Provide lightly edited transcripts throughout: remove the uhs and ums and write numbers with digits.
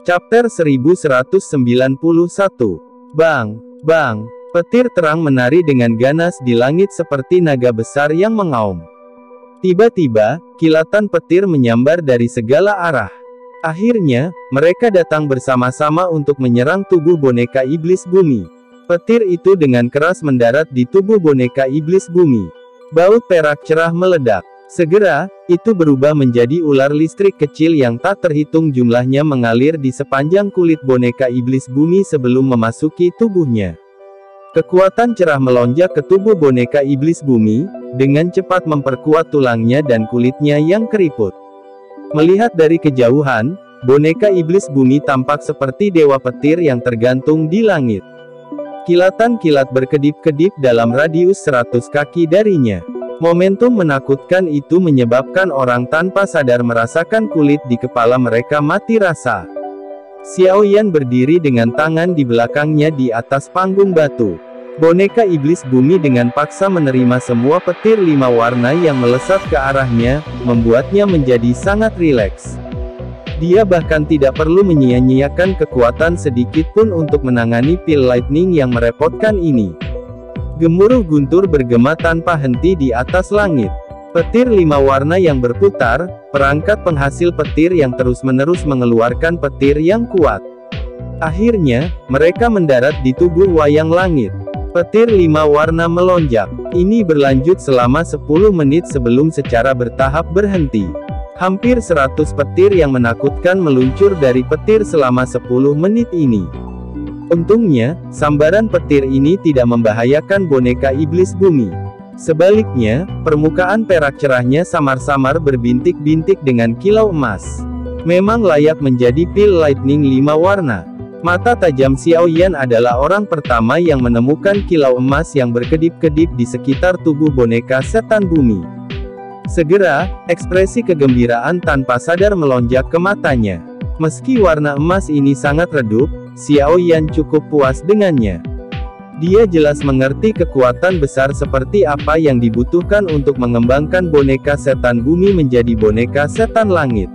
Chapter 1191. Bang, bang, petir terang menari dengan ganas di langit seperti naga besar yang mengaum. Tiba-tiba, kilatan petir menyambar dari segala arah. Akhirnya, mereka datang bersama-sama untuk menyerang tubuh boneka iblis bumi. Petir itu dengan keras mendarat di tubuh boneka iblis bumi. Baut perak cerah meledak. Segera, itu berubah menjadi ular listrik kecil yang tak terhitung jumlahnya mengalir di sepanjang kulit boneka iblis bumi sebelum memasuki tubuhnya. Kekuatan cerah melonjak ke tubuh boneka iblis bumi, dengan cepat memperkuat tulangnya dan kulitnya yang keriput. Melihat dari kejauhan, boneka iblis bumi tampak seperti dewa petir yang tergantung di langit. Kilatan-kilat berkedip-kedip dalam radius 100 kaki darinya. Momentum menakutkan itu menyebabkan orang tanpa sadar merasakan kulit di kepala mereka mati rasa. Xiao Yan berdiri dengan tangan di belakangnya di atas panggung batu. Boneka iblis bumi dengan paksa menerima semua petir 5 warna yang melesat ke arahnya, membuatnya menjadi sangat rileks. Dia bahkan tidak perlu menyia-nyiakan kekuatan sedikit pun untuk menangani pil lightning yang merepotkan ini. Gemuruh guntur bergema tanpa henti di atas langit. Petir 5 warna yang berputar, perangkat penghasil petir yang terus-menerus mengeluarkan petir yang kuat. Akhirnya, mereka mendarat di tubuh wayang langit. Petir 5 warna melonjak. Ini berlanjut selama 10 menit sebelum secara bertahap berhenti. Hampir 100 petir yang menakutkan meluncur dari petir selama 10 menit ini. Untungnya, sambaran petir ini tidak membahayakan boneka iblis bumi. Sebaliknya, permukaan perak cerahnya samar-samar berbintik-bintik dengan kilau emas. Memang layak menjadi pil lightning 5 warna. Mata tajam Xiao Yan adalah orang pertama yang menemukan kilau emas yang berkedip-kedip di sekitar tubuh boneka setan bumi. Segera, ekspresi kegembiraan tanpa sadar melonjak ke matanya. Meski warna emas ini sangat redup, Xiao Yan cukup puas dengannya. Dia jelas mengerti kekuatan besar seperti apa yang dibutuhkan untuk mengembangkan boneka setan bumi menjadi boneka setan langit.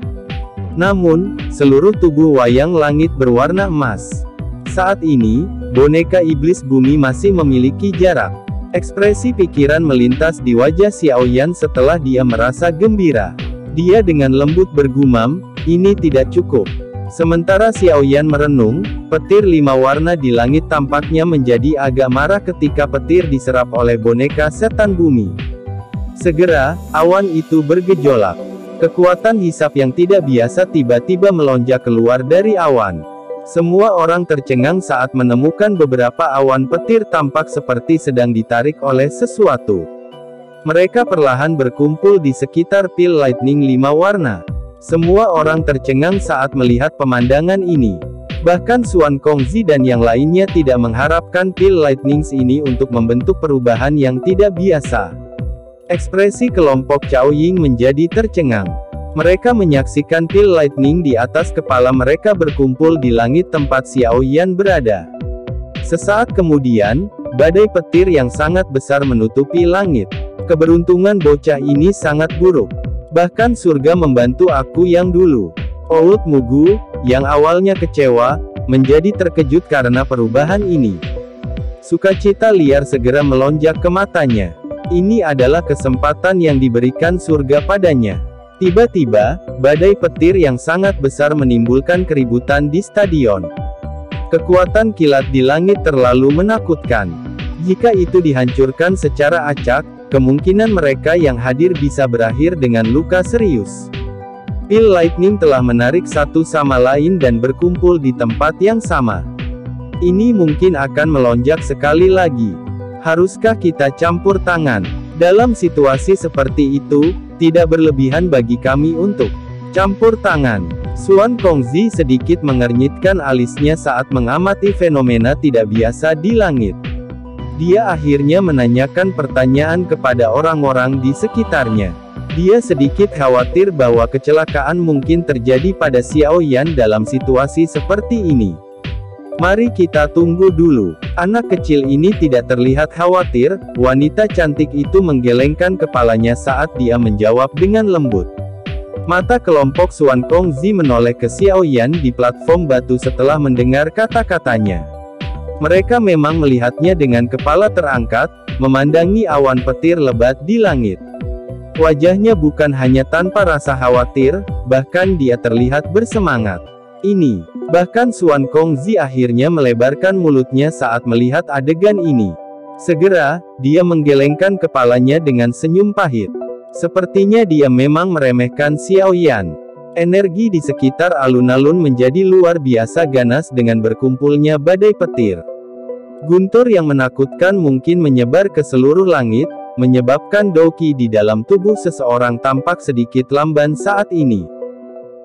Namun, seluruh tubuh wayang langit berwarna emas. Saat ini, boneka iblis bumi masih memiliki jarak. Ekspresi pikiran melintas di wajah Xiao Yan setelah dia merasa gembira. Dia dengan lembut bergumam, "Ini tidak cukup." Sementara Xiao Yan merenung, petir 5 warna di langit tampaknya menjadi agak marah ketika petir diserap oleh boneka setan bumi. Segera, awan itu bergejolak. Kekuatan hisap yang tidak biasa tiba-tiba melonjak keluar dari awan. Semua orang tercengang saat menemukan beberapa awan petir tampak seperti sedang ditarik oleh sesuatu. Mereka perlahan berkumpul di sekitar pil lightning 5 warna. Semua orang tercengang saat melihat pemandangan ini. Bahkan Xuan Kongzi dan yang lainnya tidak mengharapkan pil lightnings ini untuk membentuk perubahan yang tidak biasa. Ekspresi kelompok Cao Ying menjadi tercengang. Mereka menyaksikan pil lightning di atas kepala mereka berkumpul di langit tempat Xiao Yan berada. Sesaat kemudian, badai petir yang sangat besar menutupi langit. Keberuntungan bocah ini sangat buruk. Bahkan surga membantu aku yang dulu. Old Mugu, yang awalnya kecewa, menjadi terkejut karena perubahan ini. Sukacita liar segera melonjak ke matanya. Ini adalah kesempatan yang diberikan surga padanya. Tiba-tiba, badai petir yang sangat besar menimbulkan keributan di stadion. Kekuatan kilat di langit terlalu menakutkan. Jika itu dihancurkan secara acak, kemungkinan mereka yang hadir bisa berakhir dengan luka serius. Pil lightning telah menarik satu sama lain dan berkumpul di tempat yang sama. Ini mungkin akan melonjak sekali lagi. Haruskah kita campur tangan? Dalam situasi seperti itu, tidak berlebihan bagi kami untuk campur tangan. Xuan Kongzi sedikit mengernyitkan alisnya saat mengamati fenomena tidak biasa di langit. Dia akhirnya menanyakan pertanyaan kepada orang-orang di sekitarnya. Dia sedikit khawatir bahwa kecelakaan mungkin terjadi pada Xiao Yan dalam situasi seperti ini. Mari kita tunggu dulu. Anak kecil ini tidak terlihat khawatir. Wanita cantik itu menggelengkan kepalanya saat dia menjawab dengan lembut. Mata kelompok Xuan Kongzi menoleh ke Xiao Yan di platform batu setelah mendengar kata-katanya. Mereka memang melihatnya dengan kepala terangkat, memandangi awan petir lebat di langit. Wajahnya bukan hanya tanpa rasa khawatir, bahkan dia terlihat bersemangat. Ini, bahkan Xuan Kongzi akhirnya melebarkan mulutnya saat melihat adegan ini. Segera, dia menggelengkan kepalanya dengan senyum pahit. Sepertinya dia memang meremehkan Xiao Yan. Energi di sekitar alun-alun menjadi luar biasa ganas dengan berkumpulnya badai petir. Guntur yang menakutkan mungkin menyebar ke seluruh langit, menyebabkan Doqi di dalam tubuh seseorang tampak sedikit lamban saat ini.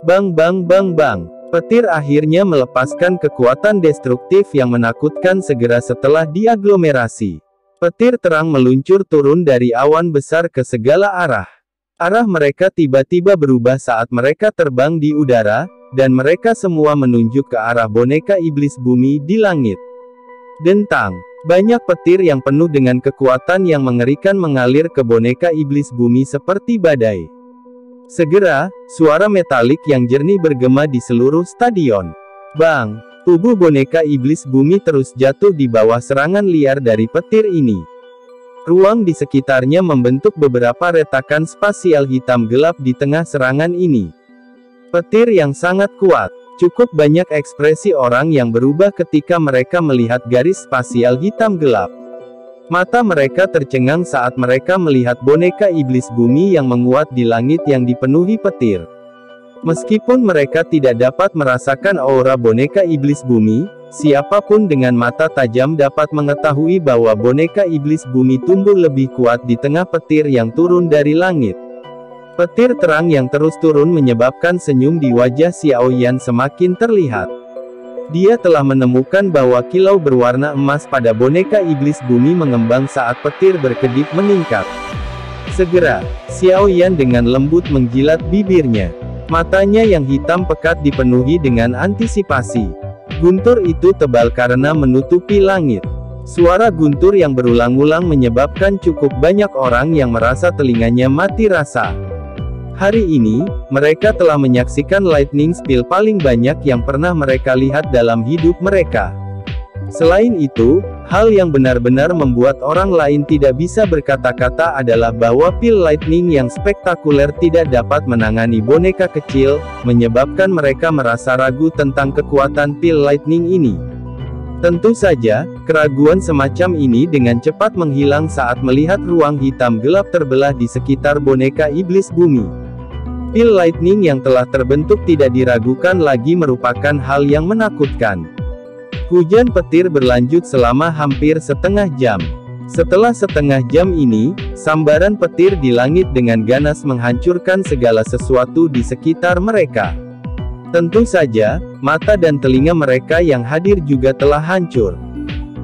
Bang bang bang bang. Petir akhirnya melepaskan kekuatan destruktif yang menakutkan segera setelah diaglomerasi. Petir terang meluncur turun dari awan besar ke segala arah. Arah mereka tiba-tiba berubah saat mereka terbang di udara, dan mereka semua menunjuk ke arah boneka iblis bumi di langit. Dentang, banyak petir yang penuh dengan kekuatan yang mengerikan mengalir ke boneka iblis bumi seperti badai. Segera, suara metalik yang jernih bergema di seluruh stadion. Bang! Tubuh boneka iblis bumi terus jatuh di bawah serangan liar dari petir ini. Ruang di sekitarnya membentuk beberapa retakan spasial hitam gelap di tengah serangan ini. Petir yang sangat kuat. Cukup banyak ekspresi orang yang berubah ketika mereka melihat garis spasial hitam gelap. Mata mereka tercengang saat mereka melihat boneka iblis bumi yang menguat di langit yang dipenuhi petir. Meskipun mereka tidak dapat merasakan aura boneka iblis bumi, siapapun dengan mata tajam dapat mengetahui bahwa boneka iblis bumi tumbuh lebih kuat di tengah petir yang turun dari langit. Petir terang yang terus turun menyebabkan senyum di wajah Xiao Yan semakin terlihat. Dia telah menemukan bahwa kilau berwarna emas pada boneka iblis bumi mengembang saat petir berkedip meningkat. Segera, Xiao Yan dengan lembut menjilat bibirnya. Matanya yang hitam pekat dipenuhi dengan antisipasi. Guntur itu tebal karena menutupi langit. Suara guntur yang berulang-ulang menyebabkan cukup banyak orang yang merasa telinganya mati rasa. Hari ini, mereka telah menyaksikan lightning spill paling banyak yang pernah mereka lihat dalam hidup mereka. Selain itu, hal yang benar-benar membuat orang lain tidak bisa berkata-kata adalah bahwa pil lightning yang spektakuler tidak dapat menangani boneka kecil, menyebabkan mereka merasa ragu tentang kekuatan pil lightning ini. Tentu saja, keraguan semacam ini dengan cepat menghilang saat melihat ruang hitam gelap terbelah di sekitar boneka iblis bumi. Pil lightning yang telah terbentuk tidak diragukan lagi merupakan hal yang menakutkan. Hujan petir berlanjut selama hampir setengah jam. Setelah setengah jam ini, sambaran petir di langit dengan ganas menghancurkan segala sesuatu di sekitar mereka. Tentu saja, mata dan telinga mereka yang hadir juga telah hancur.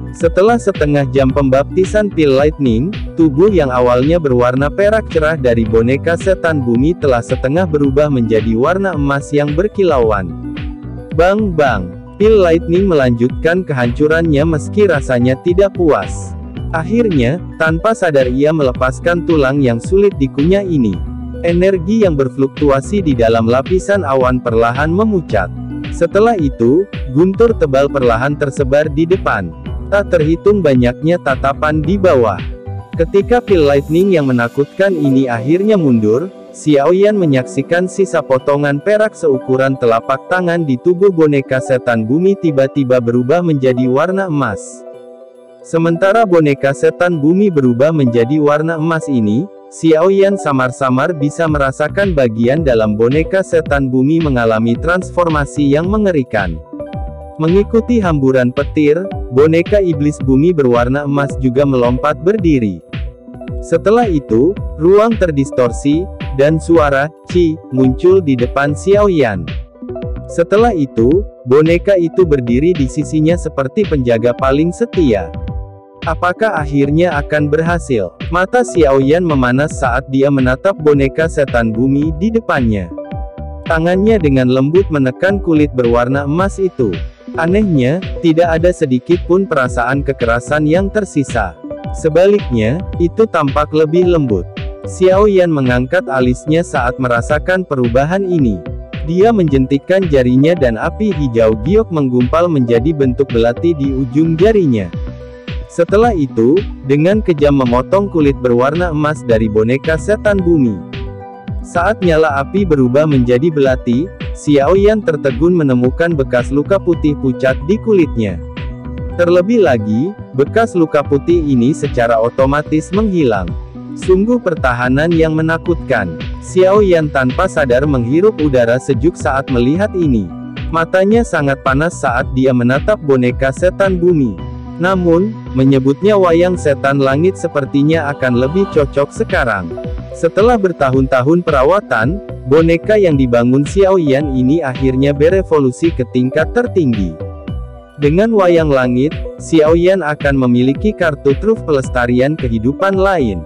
Setelah setengah jam pembaptisan pil lightning, tubuh yang awalnya berwarna perak cerah dari boneka setan bumi telah setengah berubah menjadi warna emas yang berkilauan. Bang bang! Pil lightning melanjutkan kehancurannya meski rasanya tidak puas. Akhirnya, tanpa sadar ia melepaskan tulang yang sulit dikunyah ini. Energi yang berfluktuasi di dalam lapisan awan perlahan memucat. Setelah itu, guntur tebal perlahan tersebar di depan. Tak terhitung banyaknya tatapan di bawah. Ketika pil lightning yang menakutkan ini akhirnya mundur, Xiao Yan menyaksikan sisa potongan perak seukuran telapak tangan di tubuh boneka setan bumi tiba-tiba berubah menjadi warna emas. Sementara boneka setan bumi berubah menjadi warna emas ini, Xiao Yan samar-samar bisa merasakan bagian dalam boneka setan bumi mengalami transformasi yang mengerikan. Mengikuti hamburan petir, boneka iblis bumi berwarna emas juga melompat berdiri. Setelah itu, ruang terdistorsi, dan suara "Ci" muncul di depan Xiao Yan. Setelah itu, boneka itu berdiri di sisinya seperti penjaga paling setia. Apakah akhirnya akan berhasil? Mata Xiao Yan memanas saat dia menatap boneka setan bumi di depannya. Tangannya dengan lembut menekan kulit berwarna emas itu. Anehnya, tidak ada sedikit pun perasaan kekerasan yang tersisa. Sebaliknya, itu tampak lebih lembut. Xiao Yan mengangkat alisnya saat merasakan perubahan ini. Dia menjentikkan jarinya dan api hijau giok menggumpal menjadi bentuk belati di ujung jarinya. Setelah itu, dengan kejam memotong kulit berwarna emas dari boneka setan bumi. Saat nyala api berubah menjadi belati, Xiao Yan tertegun menemukan bekas luka putih pucat di kulitnya. Terlebih lagi, bekas luka putih ini secara otomatis menghilang. Sungguh pertahanan yang menakutkan. Xiao Yan tanpa sadar menghirup udara sejuk saat melihat ini. Matanya sangat panas saat dia menatap boneka setan bumi. Namun, menyebutnya wayang setan langit sepertinya akan lebih cocok sekarang. Setelah bertahun-tahun perawatan, boneka yang dibangun Xiao Yan ini akhirnya berevolusi ke tingkat tertinggi. Dengan wayang langit, Xiao Yan akan memiliki kartu truf pelestarian kehidupan lain.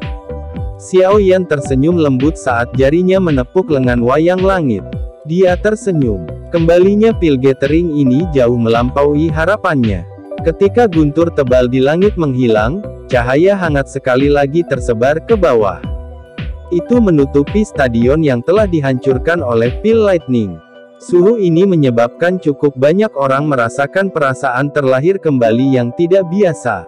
Xiao Yan tersenyum lembut saat jarinya menepuk lengan wayang langit. Dia tersenyum. Kembalinya pil gathering ini jauh melampaui harapannya. Ketika guntur tebal di langit menghilang, cahaya hangat sekali lagi tersebar ke bawah. Itu menutupi stadion yang telah dihancurkan oleh pil lightning. Suhu ini menyebabkan cukup banyak orang merasakan perasaan terlahir kembali yang tidak biasa.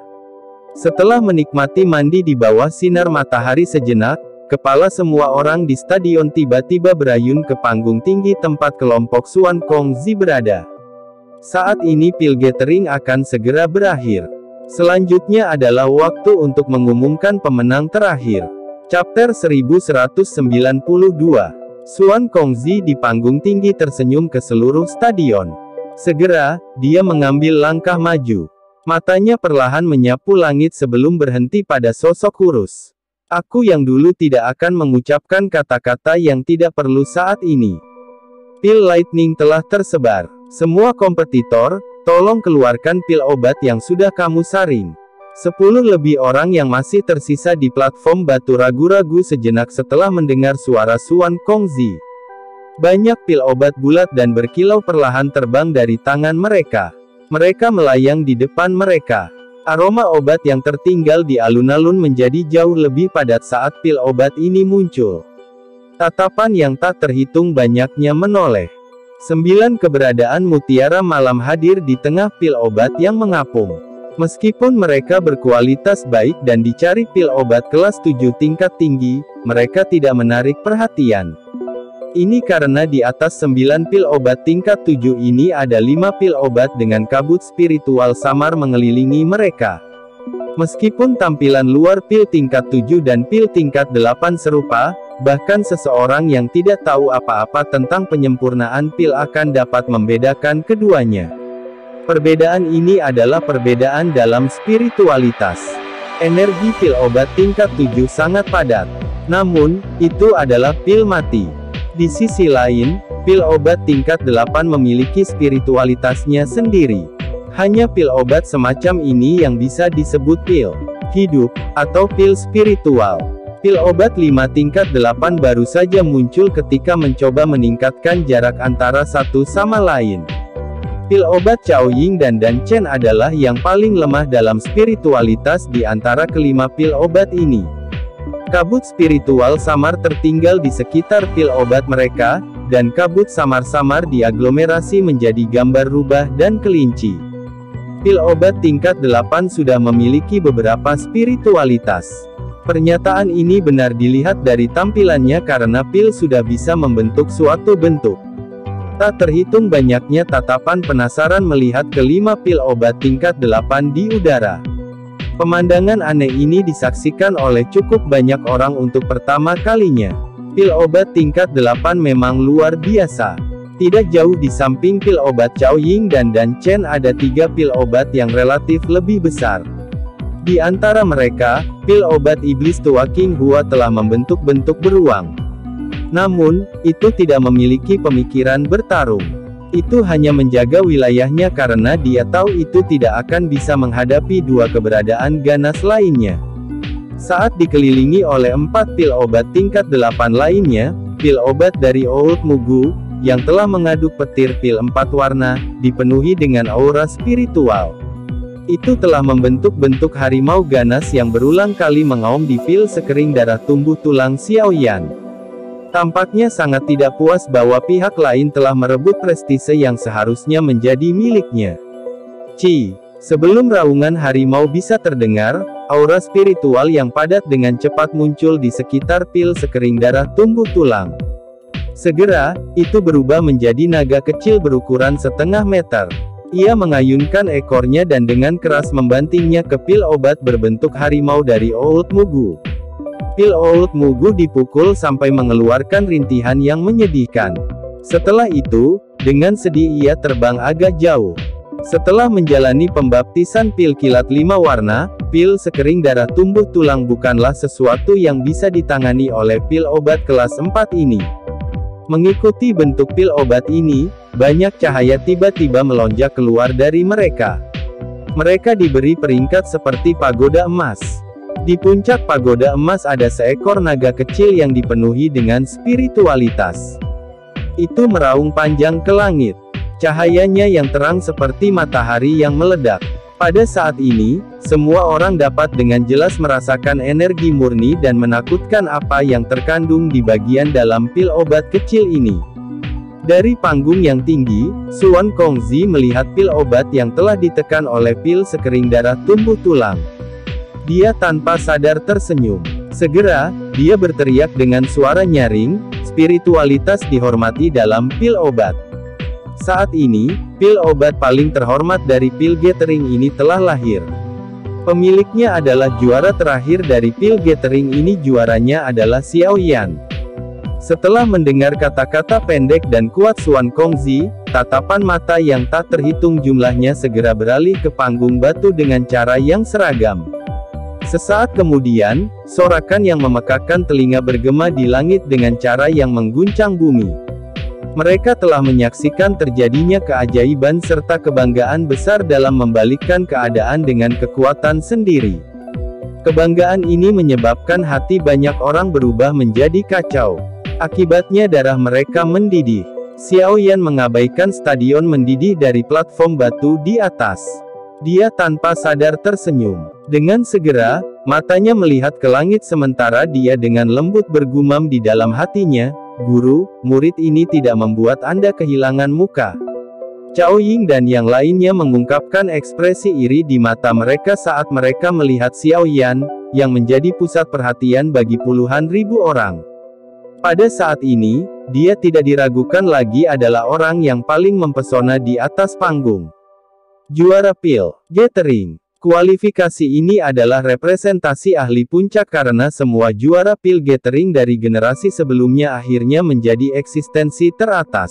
Setelah menikmati mandi di bawah sinar matahari sejenak, kepala semua orang di stadion tiba-tiba berayun ke panggung tinggi tempat kelompok Xuan Kongzi berada. Saat ini pil gathering akan segera berakhir. Selanjutnya adalah waktu untuk mengumumkan pemenang terakhir. Chapter 1192. Xuan Kongzi di panggung tinggi tersenyum ke seluruh stadion. Segera, dia mengambil langkah maju. Matanya perlahan menyapu langit sebelum berhenti pada sosok kurus. Aku yang dulu tidak akan mengucapkan kata-kata yang tidak perlu saat ini. Pil lightning telah tersebar. Semua kompetitor, tolong keluarkan pil obat yang sudah kamu saring. 10 lebih orang yang masih tersisa di platform batu ragu-ragu sejenak setelah mendengar suara Xuan Kongzi. Banyak pil obat bulat dan berkilau perlahan terbang dari tangan mereka. Mereka melayang di depan mereka. Aroma obat yang tertinggal di alun-alun menjadi jauh lebih padat saat pil obat ini muncul. Tatapan yang tak terhitung banyaknya menoleh. 9 keberadaan mutiara malam hadir di tengah pil obat yang mengapung. Meskipun mereka berkualitas baik dan dicari pil obat kelas 7 tingkat tinggi, mereka tidak menarik perhatian. Ini karena di atas 9 pil obat tingkat 7 ini ada 5 pil obat dengan kabut spiritual samar mengelilingi mereka. Meskipun tampilan luar pil tingkat 7 dan pil tingkat 8 serupa, bahkan seseorang yang tidak tahu apa-apa tentang penyempurnaan pil akan dapat membedakan keduanya. Perbedaan ini adalah perbedaan dalam spiritualitas. Energi pil obat tingkat 7 sangat padat. Namun, itu adalah pil mati. Di sisi lain, pil obat tingkat 8 memiliki spiritualitasnya sendiri. Hanya pil obat semacam ini yang bisa disebut pil hidup, atau pil spiritual. Pil obat 5 tingkat 8 baru saja muncul ketika mencoba meningkatkan jarak antara satu sama lain. Pil obat Cao Ying dan Dan Chen adalah yang paling lemah dalam spiritualitas di antara kelima pil obat ini. Kabut spiritual samar tertinggal di sekitar pil obat mereka, dan kabut samar-samar diaglomerasi menjadi gambar rubah dan kelinci. Pil obat tingkat 8 sudah memiliki beberapa spiritualitas. Pernyataan ini benar dilihat dari tampilannya karena pil sudah bisa membentuk suatu bentuk. Tak terhitung banyaknya tatapan penasaran melihat kelima pil obat tingkat 8 di udara. Pemandangan aneh ini disaksikan oleh cukup banyak orang untuk pertama kalinya. Pil obat tingkat 8 memang luar biasa. Tidak jauh di samping pil obat Cao Ying dan Dan Chen ada 3 pil obat yang relatif lebih besar. Di antara mereka, pil obat iblis tua King Hua telah membentuk bentuk beruang. Namun, itu tidak memiliki pemikiran bertarung. Itu hanya menjaga wilayahnya karena dia tahu itu tidak akan bisa menghadapi 2 keberadaan ganas lainnya. Saat dikelilingi oleh 4 pil obat tingkat 8 lainnya, pil obat dari Old Mugu, yang telah mengaduk petir pil 4 warna, dipenuhi dengan aura spiritual. Itu telah membentuk bentuk harimau ganas yang berulang kali mengaum di pil sekering darah tumbuh tulang Xiaoyan. Tampaknya sangat tidak puas bahwa pihak lain telah merebut prestise yang seharusnya menjadi miliknya. Sebelum raungan harimau bisa terdengar, aura spiritual yang padat dengan cepat muncul di sekitar pil sekering darah tumbuh tulang. Segera, itu berubah menjadi naga kecil berukuran setengah meter. Ia mengayunkan ekornya dan dengan keras membantingnya ke pil obat berbentuk harimau dari Old Mugu. Pil Old Mugu dipukul sampai mengeluarkan rintihan yang menyedihkan. Setelah itu, dengan sedih ia terbang agak jauh. Setelah menjalani pembaptisan pil kilat 5 warna, pil sekering darah tumbuh tulang bukanlah sesuatu yang bisa ditangani oleh pil obat kelas 4 ini. Mengikuti bentuk pil obat ini, banyak cahaya tiba-tiba melonjak keluar dari mereka. Mereka diberi peringkat seperti pagoda emas. Di puncak pagoda emas ada seekor naga kecil yang dipenuhi dengan spiritualitas. Itu meraung panjang ke langit. Cahayanya yang terang seperti matahari yang meledak. Pada saat ini, semua orang dapat dengan jelas merasakan energi murni dan menakutkan apa yang terkandung di bagian dalam pil obat kecil ini. Dari panggung yang tinggi, Xuan Kongzi melihat pil obat yang telah ditekan oleh pil sekering darah tumbuh tulang. Dia tanpa sadar tersenyum. Segera, dia berteriak dengan suara nyaring, spiritualitas dihormati dalam pil obat. Saat ini, pil obat paling terhormat dari pil gathering ini telah lahir. Pemiliknya adalah juara terakhir dari pil gathering ini. Juaranya adalah Xiaoyan. Setelah mendengar kata-kata pendek dan kuat Xuan Kongzi, tatapan mata yang tak terhitung jumlahnya segera beralih ke panggung batu dengan cara yang seragam. Sesaat kemudian, sorakan yang memekakkan telinga bergema di langit dengan cara yang mengguncang bumi. Mereka telah menyaksikan terjadinya keajaiban serta kebanggaan besar dalam membalikkan keadaan dengan kekuatan sendiri. Kebanggaan ini menyebabkan hati banyak orang berubah menjadi kacau. Akibatnya darah mereka mendidih. Xiaoyan mengabaikan stadion mendidih dari platform batu di atas. Dia tanpa sadar tersenyum. Dengan segera, matanya melihat ke langit sementara dia dengan lembut bergumam di dalam hatinya, "Guru, murid ini tidak membuat Anda kehilangan muka." Cao Ying dan yang lainnya mengungkapkan ekspresi iri di mata mereka saat mereka melihat Xiaoyan, yang menjadi pusat perhatian bagi puluhan ribu orang. Pada saat ini, dia tidak diragukan lagi adalah orang yang paling mempesona di atas panggung. Juara pil gathering. Kualifikasi ini adalah representasi ahli puncak karena semua juara pil gathering dari generasi sebelumnya akhirnya menjadi eksistensi teratas.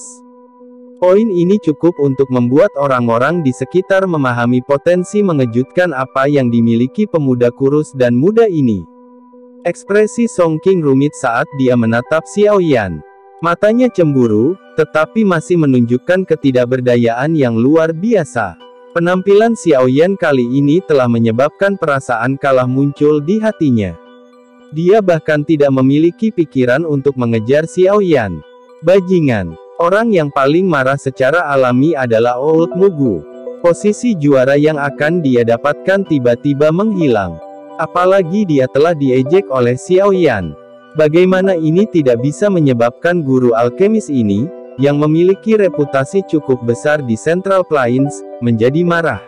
Poin ini cukup untuk membuat orang-orang di sekitar memahami potensi mengejutkan apa yang dimiliki pemuda kurus dan muda ini. Ekspresi Song King rumit saat dia menatap Xiaoyan. Matanya cemburu, tetapi masih menunjukkan ketidakberdayaan yang luar biasa. Penampilan Xiaoyan kali ini telah menyebabkan perasaan kalah muncul di hatinya. Dia bahkan tidak memiliki pikiran untuk mengejar Xiaoyan. Bajingan. Orang yang paling marah secara alami adalah Old Mugu. Posisi juara yang akan dia dapatkan tiba-tiba menghilang. Apalagi dia telah diejek oleh Xiaoyan. Bagaimana ini tidak bisa menyebabkan guru alkemis ini, yang memiliki reputasi cukup besar di Central Plains, menjadi marah.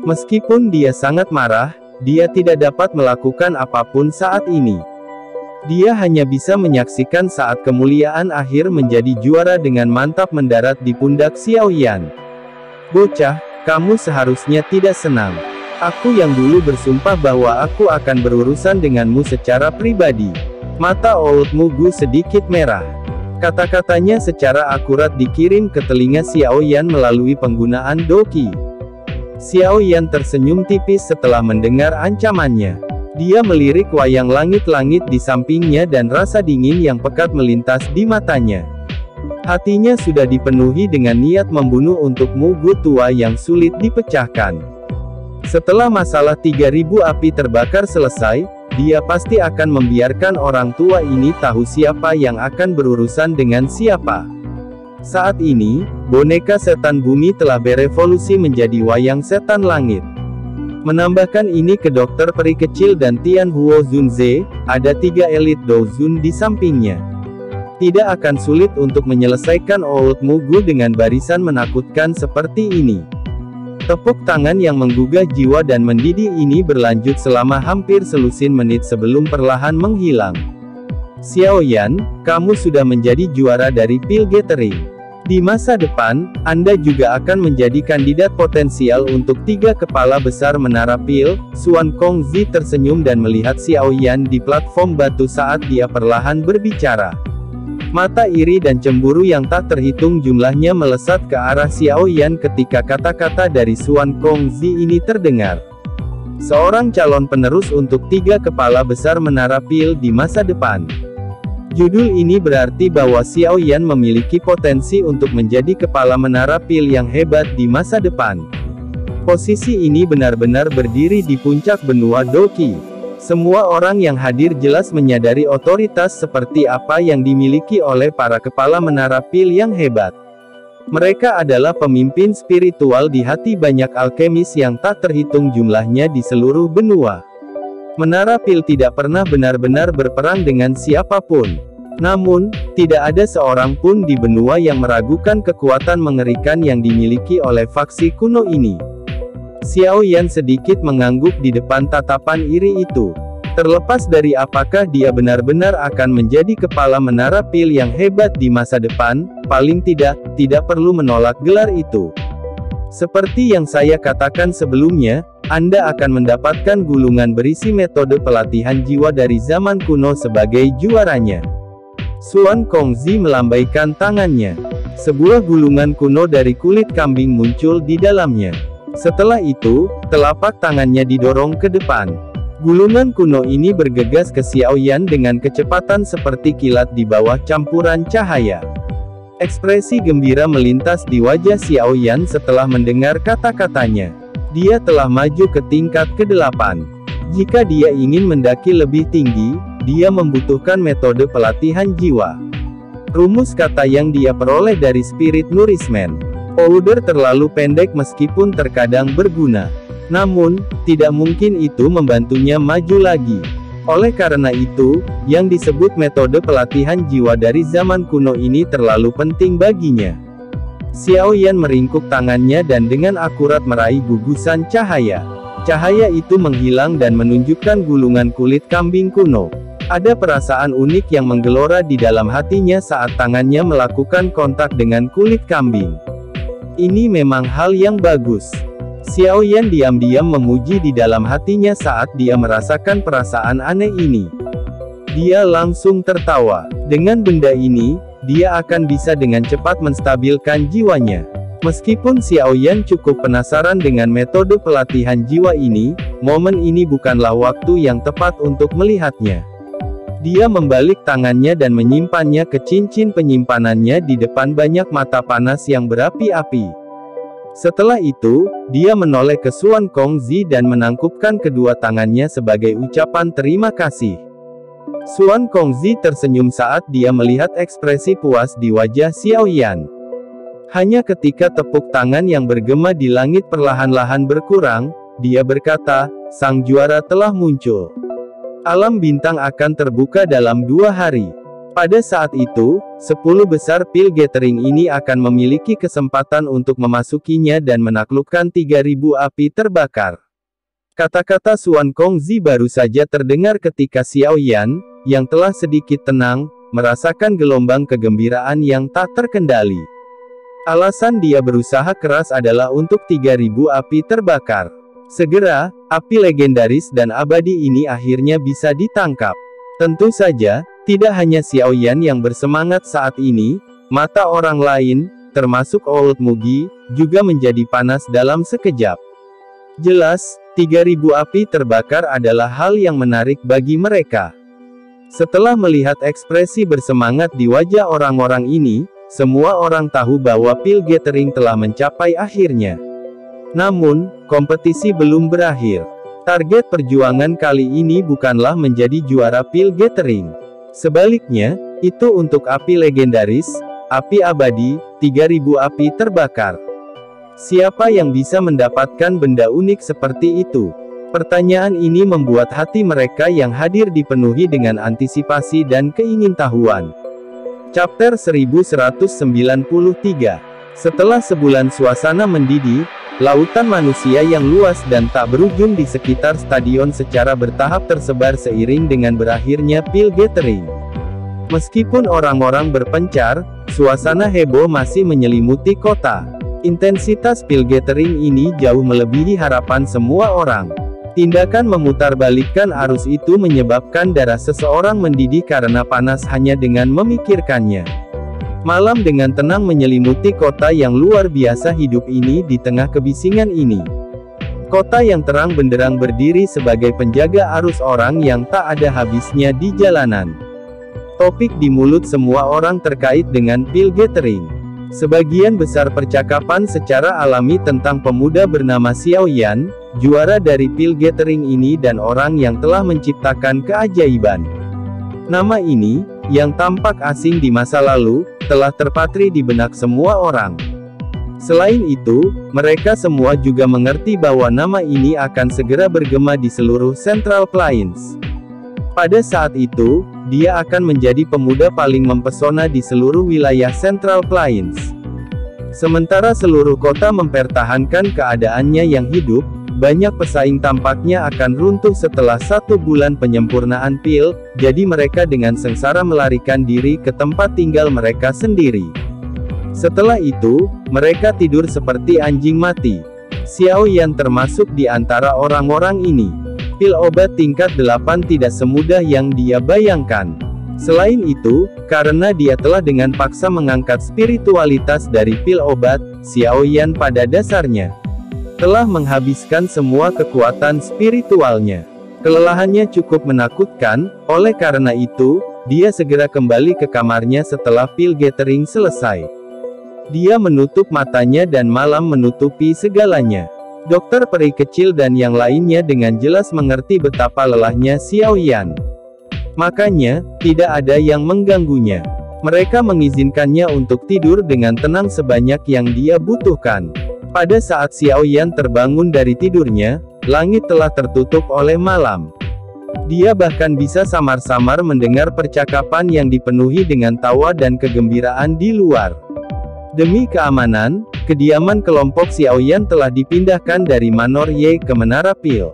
Meskipun dia sangat marah, dia tidak dapat melakukan apapun saat ini. Dia hanya bisa menyaksikan saat kemuliaan akhir menjadi juara dengan mantap mendarat di pundak Xiaoyan. "Bocah, kamu seharusnya tidak senang. Aku yang dulu bersumpah bahwa aku akan berurusan denganmu secara pribadi." Mata Old Mugu sedikit merah. Kata-katanya secara akurat dikirim ke telinga Xiaoyan melalui penggunaan Doqi. Xiaoyan tersenyum tipis setelah mendengar ancamannya. Dia melirik wayang langit-langit di sampingnya dan rasa dingin yang pekat melintas di matanya. Hatinya sudah dipenuhi dengan niat membunuh untuk Mugu tua yang sulit dipecahkan. Setelah masalah 3000 api terbakar selesai, dia pasti akan membiarkan orang tua ini tahu siapa yang akan berurusan dengan siapa. Saat ini, boneka setan bumi telah berevolusi menjadi wayang setan langit. Menambahkan ini ke dokter peri kecil dan Tian Huo Zunze, ada 3 elit Douzun di sampingnya. Tidak akan sulit untuk menyelesaikan Old Mugu dengan barisan menakutkan seperti ini. Tepuk tangan yang menggugah jiwa dan mendidih ini berlanjut selama hampir selusin menit sebelum perlahan menghilang. Xiao Yan, kamu sudah menjadi juara dari Pil Gathering. Di masa depan, Anda juga akan menjadi kandidat potensial untuk 3 kepala besar menara pil. Xuan Kongzi tersenyum dan melihat Xiao Yan di platform batu saat dia perlahan berbicara. Mata iri dan cemburu yang tak terhitung jumlahnya melesat ke arah Xiao Yan ketika kata-kata dari Xuan Kongzi ini terdengar. Seorang calon penerus untuk 3 kepala besar menara pil di masa depan. Judul ini berarti bahwa Xiao Yan memiliki potensi untuk menjadi kepala menara pil yang hebat di masa depan. Posisi ini benar-benar berdiri di puncak benua Doqi. Semua orang yang hadir jelas menyadari otoritas seperti apa yang dimiliki oleh para kepala menara pil yang hebat. Mereka adalah pemimpin spiritual di hati banyak alkemis yang tak terhitung jumlahnya di seluruh benua. Menara pil tidak pernah benar-benar berperang dengan siapapun. Namun, tidak ada seorang pun di benua yang meragukan kekuatan mengerikan yang dimiliki oleh faksi kuno ini. Xiao Yan sedikit mengangguk di depan tatapan iri itu. Terlepas dari apakah dia benar-benar akan menjadi kepala menara pil yang hebat di masa depan, paling tidak perlu menolak gelar itu. Seperti yang saya katakan sebelumnya, Anda akan mendapatkan gulungan berisi metode pelatihan jiwa dari zaman kuno sebagai juaranya. Xuan Kongzi melambaikan tangannya. Sebuah gulungan kuno dari kulit kambing muncul di dalamnya. Setelah itu, telapak tangannya didorong ke depan. Gulungan kuno ini bergegas ke Xiao Yan dengan kecepatan seperti kilat di bawah campuran cahaya. Ekspresi gembira melintas di wajah Xiao Yan setelah mendengar kata-katanya. Dia telah maju ke tingkat ke-8. Jika dia ingin mendaki lebih tinggi, dia membutuhkan metode pelatihan jiwa. Rumus kata yang dia peroleh dari Spirit Nourishment Powder terlalu pendek meskipun terkadang berguna. Namun, tidak mungkin itu membantunya maju lagi. Oleh karena itu, yang disebut metode pelatihan jiwa dari zaman kuno ini terlalu penting baginya. Xiao Yan meringkuk tangannya dan dengan akurat meraih gugusan cahaya. Cahaya itu menghilang dan menunjukkan gulungan kulit kambing kuno. Ada perasaan unik yang menggelora di dalam hatinya saat tangannya melakukan kontak dengan kulit kambing. Ini memang hal yang bagus. Xiao Yan diam-diam memuji di dalam hatinya saat dia merasakan perasaan aneh ini. Dia langsung tertawa. Dengan benda ini, dia akan bisa dengan cepat menstabilkan jiwanya. Meskipun Xiao Yan cukup penasaran dengan metode pelatihan jiwa ini, momen ini bukanlah waktu yang tepat untuk melihatnya. Dia membalik tangannya dan menyimpannya ke cincin penyimpanannya di depan banyak mata panas yang berapi-api. Setelah itu, dia menoleh ke Xuan Kongzi dan menangkupkan kedua tangannya sebagai ucapan terima kasih. Xuan Kongzi tersenyum saat dia melihat ekspresi puas di wajah Xiao Yan. Hanya ketika tepuk tangan yang bergema di langit perlahan-lahan berkurang, dia berkata, sang juara telah muncul. Alam bintang akan terbuka dalam 2 hari. Pada saat itu, 10 besar Pil Gathering ini akan memiliki kesempatan untuk memasukinya dan menaklukkan 3.000 api terbakar. Kata-kata Xuan Kongzi baru saja terdengar ketika Xiao Yan, yang telah sedikit tenang, merasakan gelombang kegembiraan yang tak terkendali. Alasan dia berusaha keras adalah untuk 3.000 api terbakar. Segera, api legendaris dan abadi ini akhirnya bisa ditangkap. Tentu saja, tidak hanya Xiao Yan yang bersemangat saat ini, mata orang lain, termasuk Old Mugi, juga menjadi panas dalam sekejap. Jelas, 3.000 api terbakar adalah hal yang menarik bagi mereka. Setelah melihat ekspresi bersemangat di wajah orang-orang ini, semua orang tahu bahwa Pil Gathering telah mencapai akhirnya. Namun, kompetisi belum berakhir. Target perjuangan kali ini bukanlah menjadi juara Pil Gathering. Sebaliknya, itu untuk api legendaris, api abadi, 3.000 api terbakar. Siapa yang bisa mendapatkan benda unik seperti itu? Pertanyaan ini membuat hati mereka yang hadir dipenuhi dengan antisipasi dan keingintahuan. Chapter 1193. Setelah sebulan suasana mendidih, lautan manusia yang luas dan tak berujung di sekitar stadion secara bertahap tersebar seiring dengan berakhirnya pil gathering. Meskipun orang-orang berpencar, suasana heboh masih menyelimuti kota. Intensitas pil gathering ini jauh melebihi harapan semua orang. Tindakan memutarbalikkan arus itu menyebabkan darah seseorang mendidih karena panas hanya dengan memikirkannya. Malam dengan tenang menyelimuti kota yang luar biasa hidup ini di tengah kebisingan ini. Kota yang terang benderang berdiri sebagai penjaga arus orang yang tak ada habisnya di jalanan. Topik di mulut semua orang terkait dengan pil gathering. Sebagian besar percakapan secara alami tentang pemuda bernama Xiao Yan, juara dari pil gathering ini dan orang yang telah menciptakan keajaiban. Nama ini, yang tampak asing di masa lalu, telah terpatri di benak semua orang. Selain itu, mereka semua juga mengerti bahwa nama ini akan segera bergema di seluruh Central Plains. Pada saat itu, dia akan menjadi pemuda paling mempesona di seluruh wilayah Central Plains. Sementara seluruh kota mempertahankan keadaannya yang hidup, banyak pesaing tampaknya akan runtuh setelah 1 bulan penyempurnaan pil, jadi mereka dengan sengsara melarikan diri ke tempat tinggal mereka sendiri. Setelah itu, mereka tidur seperti anjing mati. Xiao Yan termasuk di antara orang-orang ini. Pil obat tingkat 8 tidak semudah yang dia bayangkan. Selain itu, karena dia telah dengan paksa mengangkat spiritualitas dari pil obat, Xiao Yan pada dasarnya telah menghabiskan semua kekuatan spiritualnya. Kelelahannya cukup menakutkan, oleh karena itu, dia segera kembali ke kamarnya setelah pil gathering selesai. Dia menutup matanya dan malam menutupi segalanya. Dokter peri kecil dan yang lainnya dengan jelas mengerti betapa lelahnya Xiao Yan. Makanya, tidak ada yang mengganggunya. Mereka mengizinkannya untuk tidur dengan tenang sebanyak yang dia butuhkan. Pada saat Xiao Yan terbangun dari tidurnya, langit telah tertutup oleh malam. Dia bahkan bisa samar-samar mendengar percakapan yang dipenuhi dengan tawa dan kegembiraan di luar. Demi keamanan, kediaman kelompok Xiao Yan telah dipindahkan dari Manor Ye ke Menara Pil.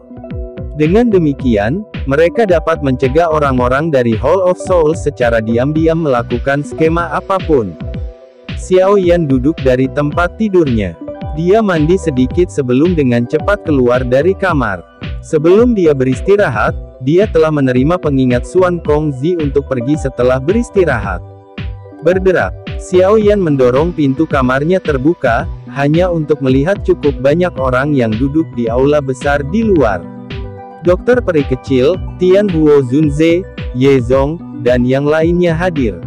Dengan demikian, mereka dapat mencegah orang-orang dari Hall of Souls secara diam-diam melakukan skema apapun. Xiao Yan duduk dari tempat tidurnya. Dia mandi sedikit sebelum dengan cepat keluar dari kamar. Sebelum dia beristirahat, dia telah menerima pengingat Xuan Kongzi untuk pergi setelah beristirahat. Berderak, Xiao Yan mendorong pintu kamarnya terbuka, hanya untuk melihat cukup banyak orang yang duduk di aula besar di luar. Dokter peri kecil, Tian Huo Zunze, Ye Zong, dan yang lainnya hadir.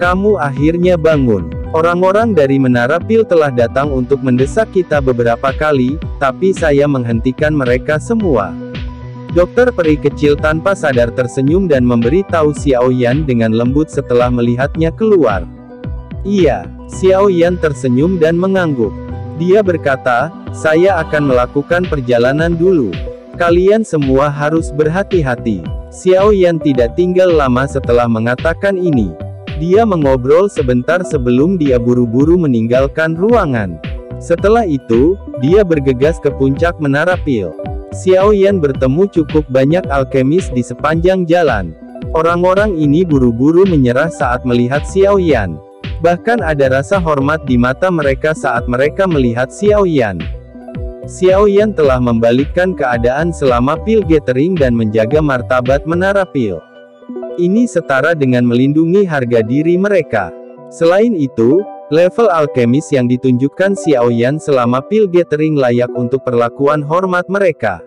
Kamu akhirnya bangun. Orang-orang dari Menara Pil telah datang untuk mendesak kita beberapa kali, tapi saya menghentikan mereka semua. Dokter peri kecil tanpa sadar tersenyum dan memberitahu Xiao Yan dengan lembut setelah melihatnya keluar. Iya, Xiao Yan tersenyum dan mengangguk. Dia berkata, saya akan melakukan perjalanan dulu. Kalian semua harus berhati-hati. Xiao Yan tidak tinggal lama setelah mengatakan ini. Dia mengobrol sebentar sebelum dia buru-buru meninggalkan ruangan. Setelah itu, dia bergegas ke puncak Menara Pil. Xiao Yan bertemu cukup banyak alkemis di sepanjang jalan. Orang-orang ini buru-buru menyerah saat melihat Xiao Yan. Bahkan ada rasa hormat di mata mereka saat mereka melihat Xiao Yan. Xiao Yan telah membalikkan keadaan selama pil gathering dan menjaga martabat Menara Pil. Ini setara dengan melindungi harga diri mereka. Selain itu, level alkemis yang ditunjukkan Xiao Yan selama pil gathering layak untuk perlakuan hormat mereka.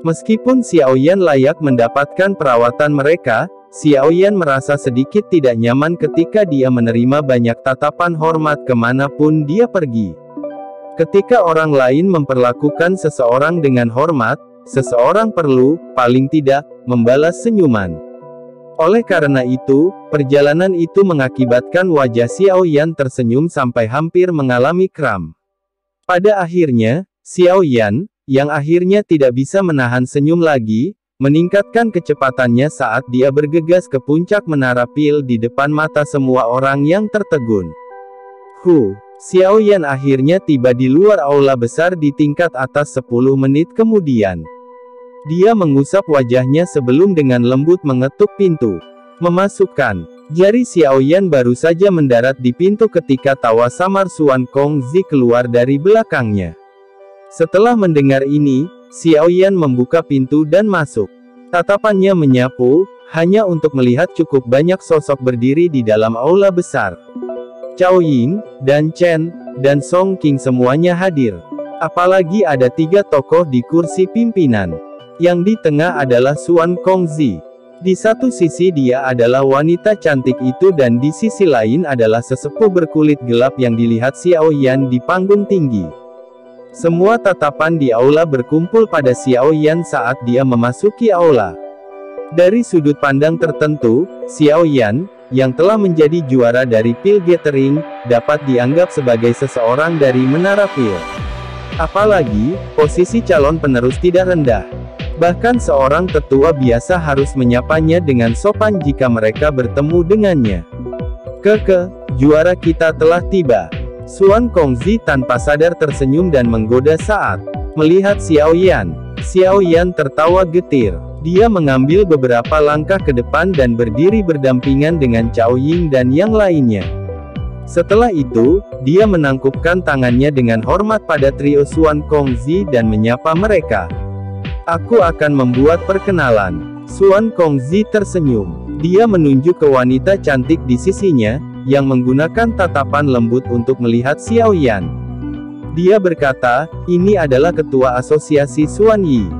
Meskipun Xiao Yan layak mendapatkan perawatan mereka, Xiao Yan merasa sedikit tidak nyaman ketika dia menerima banyak tatapan hormat kemanapun dia pergi. Ketika orang lain memperlakukan seseorang dengan hormat, seseorang perlu, paling tidak, membalas senyuman. Oleh karena itu, perjalanan itu mengakibatkan wajah Xiao Yan tersenyum sampai hampir mengalami kram. Pada akhirnya, Xiao Yan, yang akhirnya tidak bisa menahan senyum lagi, meningkatkan kecepatannya saat dia bergegas ke puncak menara pil di depan mata semua orang yang tertegun. Xiao Yan akhirnya tiba di luar aula besar di tingkat atas 10 menit kemudian. Dia mengusap wajahnya sebelum dengan lembut mengetuk pintu. Memasukkan. Jari Xiao Yan baru saja mendarat di pintu ketika tawa samar Xuan Kongzi keluar dari belakangnya. Setelah mendengar ini, Xiao Yan membuka pintu dan masuk. Tatapannya menyapu, hanya untuk melihat cukup banyak sosok berdiri di dalam aula besar. Cao Ying, dan Chen, dan Song Qing semuanya hadir. Apalagi ada 3 tokoh di kursi pimpinan. Yang di tengah adalah Xuan Kongzi. Di satu sisi dia adalah wanita cantik itu dan di sisi lain adalah sesepuh berkulit gelap yang dilihat Xiao Yan di panggung tinggi. Semua tatapan di aula berkumpul pada Xiao Yan saat dia memasuki aula. Dari sudut pandang tertentu, Xiao Yan, yang telah menjadi juara dari pil gathering, dapat dianggap sebagai seseorang dari menara pil. Apalagi, posisi calon penerus tidak rendah. Bahkan seorang tetua biasa harus menyapanya dengan sopan jika mereka bertemu dengannya. Juara kita telah tiba. Xuan Kongzi tanpa sadar tersenyum dan menggoda saat melihat Xiao Yan. Xiao Yan tertawa getir. Dia mengambil beberapa langkah ke depan dan berdiri berdampingan dengan Cao Ying dan yang lainnya. Setelah itu, dia menangkupkan tangannya dengan hormat pada trio Xuan Kongzi dan menyapa mereka. Aku akan membuat perkenalan. Xuan Kongzi tersenyum. Dia menunjuk ke wanita cantik di sisinya, yang menggunakan tatapan lembut untuk melihat Xiao Yan. Dia berkata, ini adalah ketua asosiasi Xuan Yi.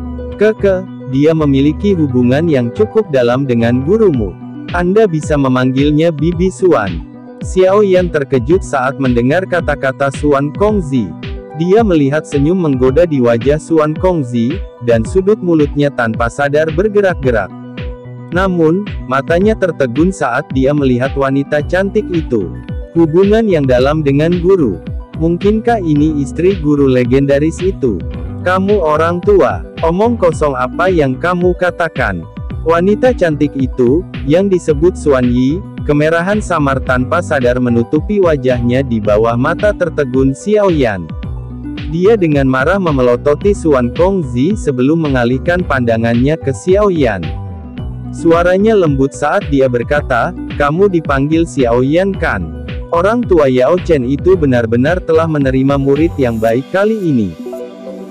Dia memiliki hubungan yang cukup dalam dengan gurumu. Anda bisa memanggilnya Bibi Xuan. Xiao Yan terkejut saat mendengar kata-kata Xuan Kongzi. Dia melihat senyum menggoda di wajah Xuan Kongzi, dan sudut mulutnya tanpa sadar bergerak-gerak. Namun, matanya tertegun saat dia melihat wanita cantik itu. Hubungan yang dalam dengan guru. Mungkinkah ini istri guru legendaris itu? Kamu orang tua, omong kosong apa yang kamu katakan? Wanita cantik itu, yang disebut Xuan Yi, kemerahan samar tanpa sadar menutupi wajahnya di bawah mata tertegun Xiao Yan. Dia dengan marah memelototi Xuan Kongzi sebelum mengalihkan pandangannya ke Xiao Yan. Suaranya lembut saat dia berkata, kamu dipanggil Xiao Yan kan? Orang tua Yao Chen itu benar-benar telah menerima murid yang baik kali ini.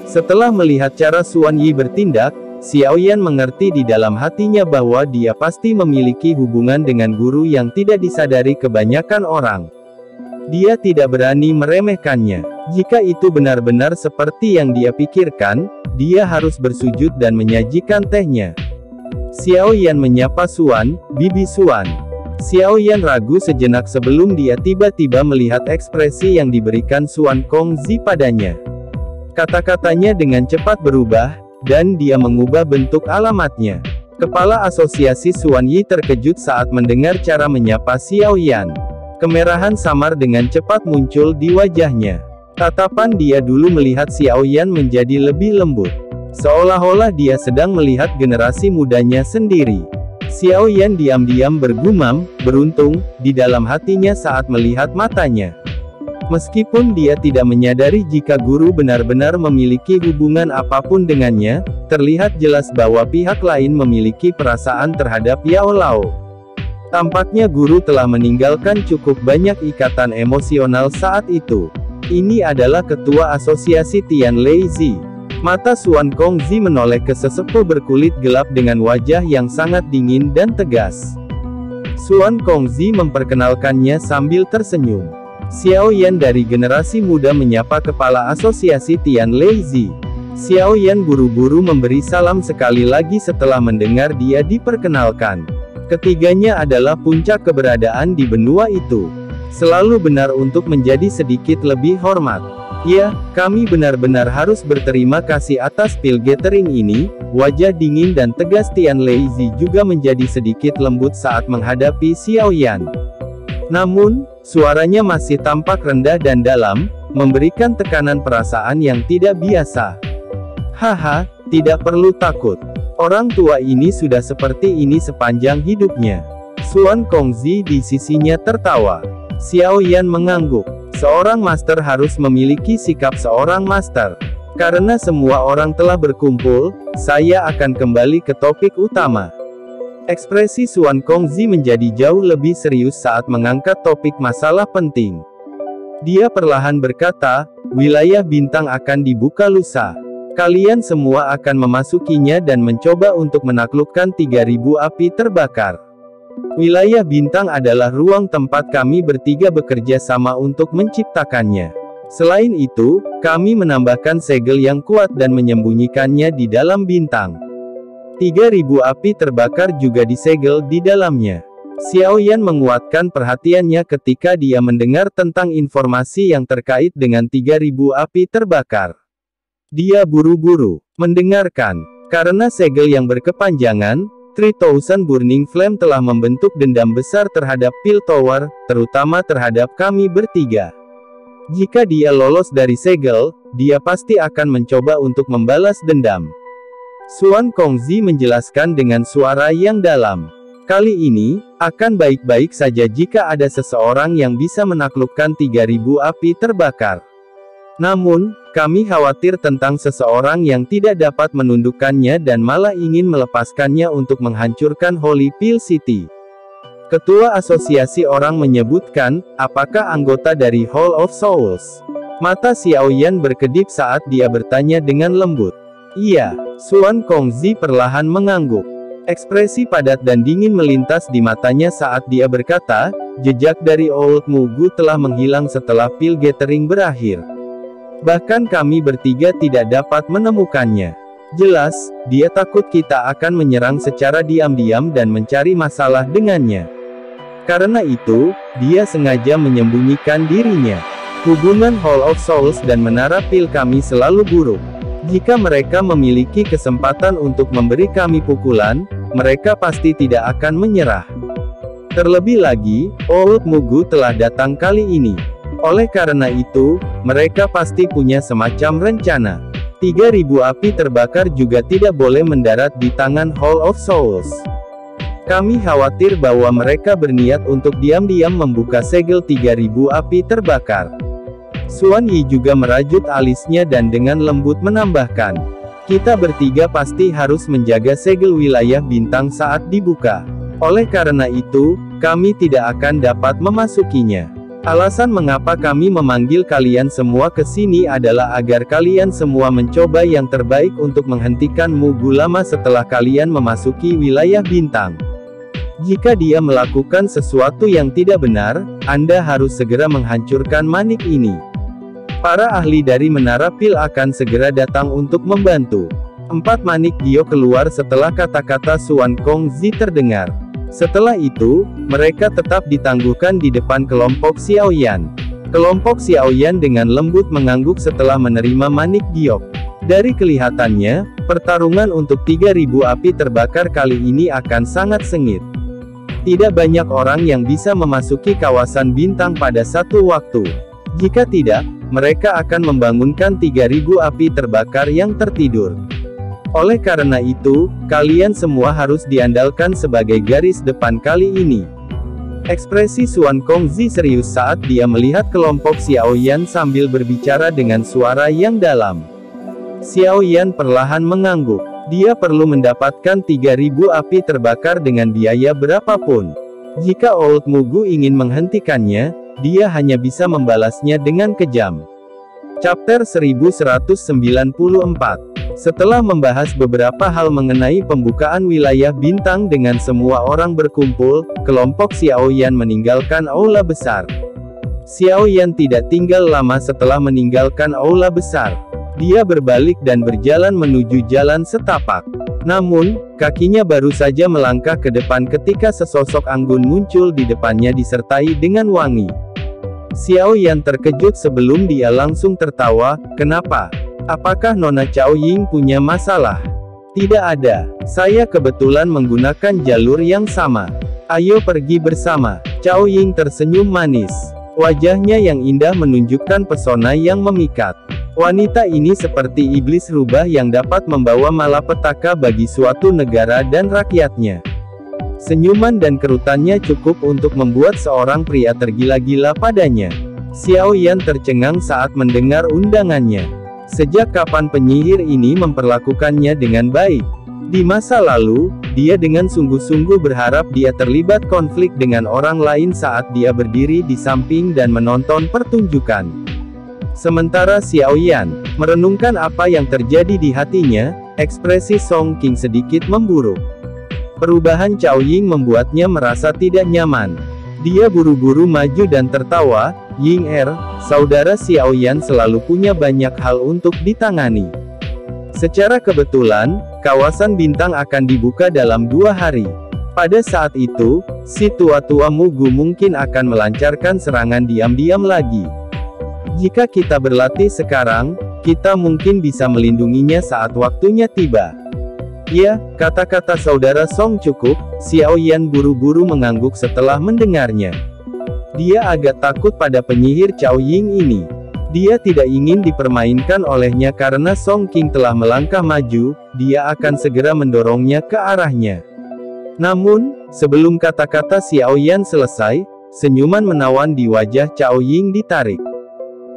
Setelah melihat cara Xuan Yi bertindak, Xiao Yan mengerti di dalam hatinya bahwa dia pasti memiliki hubungan dengan guru yang tidak disadari kebanyakan orang. Dia tidak berani meremehkannya. Jika itu benar-benar seperti yang dia pikirkan, dia harus bersujud dan menyajikan tehnya. Xiao Yan menyapa Xuan, Bibi Xuan. Xiao Yan ragu sejenak sebelum dia tiba-tiba melihat ekspresi yang diberikan Xuan Kongzi padanya. Kata-katanya dengan cepat berubah, dan dia mengubah bentuk alamatnya. Kepala asosiasi Xuan Yi terkejut saat mendengar cara menyapa Xiao Yan. Kemerahan samar dengan cepat muncul di wajahnya. Tatapan dia dulu melihat Xiao Yan menjadi lebih lembut. Seolah-olah dia sedang melihat generasi mudanya sendiri. Xiao Yan diam-diam bergumam, beruntung, di dalam hatinya saat melihat matanya. Meskipun dia tidak menyadari jika guru benar-benar memiliki hubungan apapun dengannya, terlihat jelas bahwa pihak lain memiliki perasaan terhadap Yao Lao. Tampaknya guru telah meninggalkan cukup banyak ikatan emosional saat itu. Ini adalah ketua asosiasi Tian Leizi. Mata Xuan Kongzi menoleh ke sesepuh berkulit gelap dengan wajah yang sangat dingin dan tegas. Xuan Kongzi memperkenalkannya sambil tersenyum. Xiao Yan dari generasi muda menyapa kepala asosiasi Tian Leizi. Xiao Yan buru-buru memberi salam sekali lagi setelah mendengar dia diperkenalkan. Ketiganya adalah puncak keberadaan di benua itu. Selalu benar untuk menjadi sedikit lebih hormat. Ya, kami benar-benar harus berterima kasih atas pil gathering ini. Wajah dingin dan tegas Tian Leizi juga menjadi sedikit lembut saat menghadapi Xiao Yan. Namun, suaranya masih tampak rendah dan dalam. memberikan tekanan perasaan yang tidak biasa. Haha, tidak perlu takut. Orang tua ini sudah seperti ini sepanjang hidupnya. Xuan Kongzi di sisinya tertawa. Xiao Yan mengangguk. Seorang master harus memiliki sikap seorang master. Karena semua orang telah berkumpul, saya akan kembali ke topik utama. Ekspresi Xuan Kongzi menjadi jauh lebih serius saat mengangkat topik masalah penting. Dia perlahan berkata, wilayah bintang akan dibuka lusa. Kalian semua akan memasukinya dan mencoba untuk menaklukkan 3000 api terbakar. Wilayah bintang adalah ruang tempat kami bertiga bekerja sama untuk menciptakannya. Selain itu, kami menambahkan segel yang kuat dan menyembunyikannya di dalam bintang. 3000 api terbakar juga disegel di dalamnya. Xiao Yan menguatkan perhatiannya ketika dia mendengar tentang informasi yang terkait dengan 3000 api terbakar. Dia buru-buru mendengarkan, karena segel yang berkepanjangan, 3000 Burning Flame telah membentuk dendam besar terhadap Pil Tower, terutama terhadap kami bertiga. Jika dia lolos dari segel, dia pasti akan mencoba untuk membalas dendam. Xuan Kongzi menjelaskan dengan suara yang dalam. Kali ini, akan baik-baik saja jika ada seseorang yang bisa menaklukkan 3000 api terbakar. Namun, kami khawatir tentang seseorang yang tidak dapat menundukkannya dan malah ingin melepaskannya untuk menghancurkan Holy Pill City. Ketua asosiasi orang menyebutkan, apakah anggota dari Hall of Souls? Mata Xiao Yan berkedip saat dia bertanya dengan lembut. Iya, Xuan Kongzi perlahan mengangguk. Ekspresi padat dan dingin melintas di matanya saat dia berkata, jejak dari Old Mugu telah menghilang setelah Pil Gathering berakhir. Bahkan kami bertiga tidak dapat menemukannya. Jelas, dia takut kita akan menyerang secara diam-diam dan mencari masalah dengannya. Karena itu, dia sengaja menyembunyikan dirinya. Hubungan Hall of Souls dan Menara Pil kami selalu buruk. Jika mereka memiliki kesempatan untuk memberi kami pukulan, mereka pasti tidak akan menyerah. Terlebih lagi, Old Mugu telah datang kali ini. Oleh karena itu, mereka pasti punya semacam rencana. 3000 api terbakar juga tidak boleh mendarat di tangan Hall of Souls. Kami khawatir bahwa mereka berniat untuk diam-diam membuka segel 3000 api terbakar. Xuan Yi juga merajut alisnya dan dengan lembut menambahkan, kita bertiga pasti harus menjaga segel wilayah bintang saat dibuka. Oleh karena itu, kami tidak akan dapat memasukinya. Alasan mengapa kami memanggil kalian semua ke sini adalah agar kalian semua mencoba yang terbaik untuk menghentikan Mugu Lama setelah kalian memasuki wilayah bintang. Jika dia melakukan sesuatu yang tidak benar, Anda harus segera menghancurkan manik ini. Para ahli dari Menara Pil akan segera datang untuk membantu. 4 manik giok keluar setelah kata-kata Xuan Kongzi terdengar. Setelah itu, mereka tetap ditangguhkan di depan kelompok Xiao Yan. Kelompok Xiao Yan dengan lembut mengangguk setelah menerima manik giok. Dari kelihatannya, pertarungan untuk 3000 api terbakar kali ini akan sangat sengit. Tidak banyak orang yang bisa memasuki kawasan bintang pada satu waktu. Jika tidak, mereka akan membangunkan 3000 api terbakar yang tertidur. Oleh karena itu, kalian semua harus diandalkan sebagai garis depan kali ini. Ekspresi Xuan Kongzi serius saat dia melihat kelompok Xiao Yan sambil berbicara dengan suara yang dalam. Xiao Yan perlahan mengangguk. Dia perlu mendapatkan 3000 api terbakar dengan biaya berapapun. Jika Old Mugu ingin menghentikannya, dia hanya bisa membalasnya dengan kejam. Chapter 1194. Setelah membahas beberapa hal mengenai pembukaan wilayah bintang dengan semua orang berkumpul, kelompok Xiao Yan meninggalkan aula besar. Xiao Yan tidak tinggal lama setelah meninggalkan aula besar. Dia berbalik dan berjalan menuju jalan setapak. Namun, kakinya baru saja melangkah ke depan ketika sesosok anggun muncul di depannya disertai dengan wangi. Xiao Yan terkejut sebelum dia langsung tertawa. Kenapa? Apakah Nona Cao Ying punya masalah? Tidak ada. Saya kebetulan menggunakan jalur yang sama. Ayo pergi bersama. Cao Ying tersenyum manis. Wajahnya yang indah menunjukkan pesona yang memikat. Wanita ini seperti iblis rubah yang dapat membawa malapetaka bagi suatu negara dan rakyatnya. Senyuman dan kerutannya cukup untuk membuat seorang pria tergila-gila padanya. Xiao Yan tercengang saat mendengar undangannya. Sejak kapan penyihir ini memperlakukannya dengan baik? Di masa lalu, dia dengan sungguh-sungguh berharap dia terlibat konflik dengan orang lain saat dia berdiri di samping dan menonton pertunjukan. Sementara Xiao Yan merenungkan apa yang terjadi di hatinya, ekspresi Song Qing sedikit memburuk. Perubahan Cao Ying membuatnya merasa tidak nyaman. Dia buru-buru maju dan tertawa. Ying saudara Xiao Yan selalu punya banyak hal untuk ditangani. Secara kebetulan, kawasan bintang akan dibuka dalam 2 hari. Pada saat itu, si tua-tua Mugu mungkin akan melancarkan serangan diam-diam lagi. Jika kita berlatih sekarang, kita mungkin bisa melindunginya saat waktunya tiba. Ya, kata-kata saudara Song cukup. Xiao Yan buru-buru mengangguk setelah mendengarnya. Dia agak takut pada penyihir Cao Ying ini. Dia tidak ingin dipermainkan olehnya karena Song Qing telah melangkah maju, dia akan segera mendorongnya ke arahnya. Namun, sebelum kata-kata Xiao Yan selesai, senyuman menawan di wajah Cao Ying ditarik.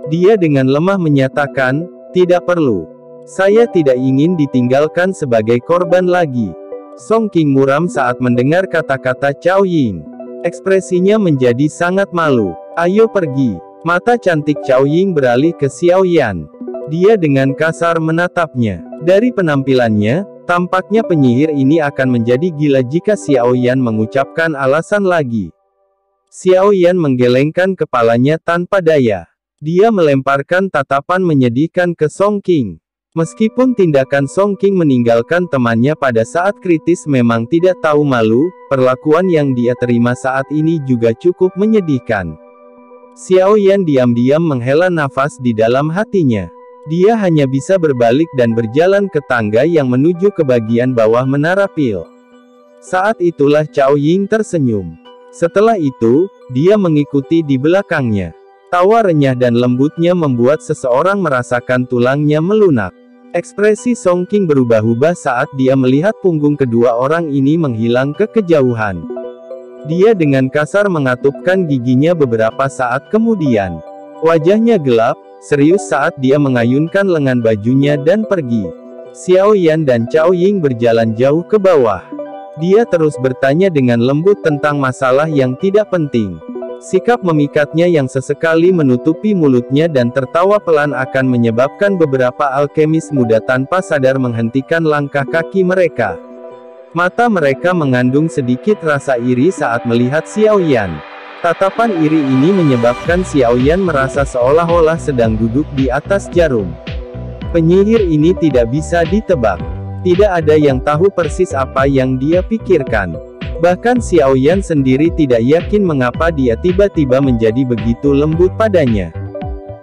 Dia dengan lemah menyatakan, "Tidak perlu. Saya tidak ingin ditinggalkan sebagai korban lagi." Song Qing muram saat mendengar kata-kata Cao Ying. Ekspresinya menjadi sangat malu. "Ayo pergi." Mata cantik Cao Ying beralih ke Xiao Yan. Dia dengan kasar menatapnya. Dari penampilannya, tampaknya penyihir ini akan menjadi gila jika Xiao Yan mengucapkan alasan lagi. Xiao Yan menggelengkan kepalanya tanpa daya. Dia melemparkan tatapan menyedihkan ke Song Qing. Meskipun tindakan Song Qing meninggalkan temannya pada saat kritis memang tidak tahu malu, perlakuan yang dia terima saat ini juga cukup menyedihkan. Xiao Yan diam-diam menghela nafas di dalam hatinya. Dia hanya bisa berbalik dan berjalan ke tangga yang menuju ke bagian bawah menara pil. Saat itulah Cao Ying tersenyum. Setelah itu, dia mengikuti di belakangnya. Tawa renyah dan lembutnya membuat seseorang merasakan tulangnya melunak. Ekspresi Song Qing berubah-ubah saat dia melihat punggung kedua orang ini menghilang ke kejauhan. Dia dengan kasar mengatupkan giginya beberapa saat kemudian. Wajahnya gelap, serius saat dia mengayunkan lengan bajunya dan pergi. Xiao Yan dan Cao Ying berjalan jauh ke bawah. Dia terus bertanya dengan lembut tentang masalah yang tidak penting. Sikap memikatnya yang sesekali menutupi mulutnya dan tertawa pelan akan menyebabkan beberapa alkemis muda tanpa sadar menghentikan langkah kaki mereka. Mata mereka mengandung sedikit rasa iri saat melihat Xiao Yan. Tatapan iri ini menyebabkan Xiao Yan merasa seolah-olah sedang duduk di atas jarum. Penyihir ini tidak bisa ditebak. Tidak ada yang tahu persis apa yang dia pikirkan. Bahkan Xiao Yan sendiri tidak yakin mengapa dia tiba-tiba menjadi begitu lembut padanya.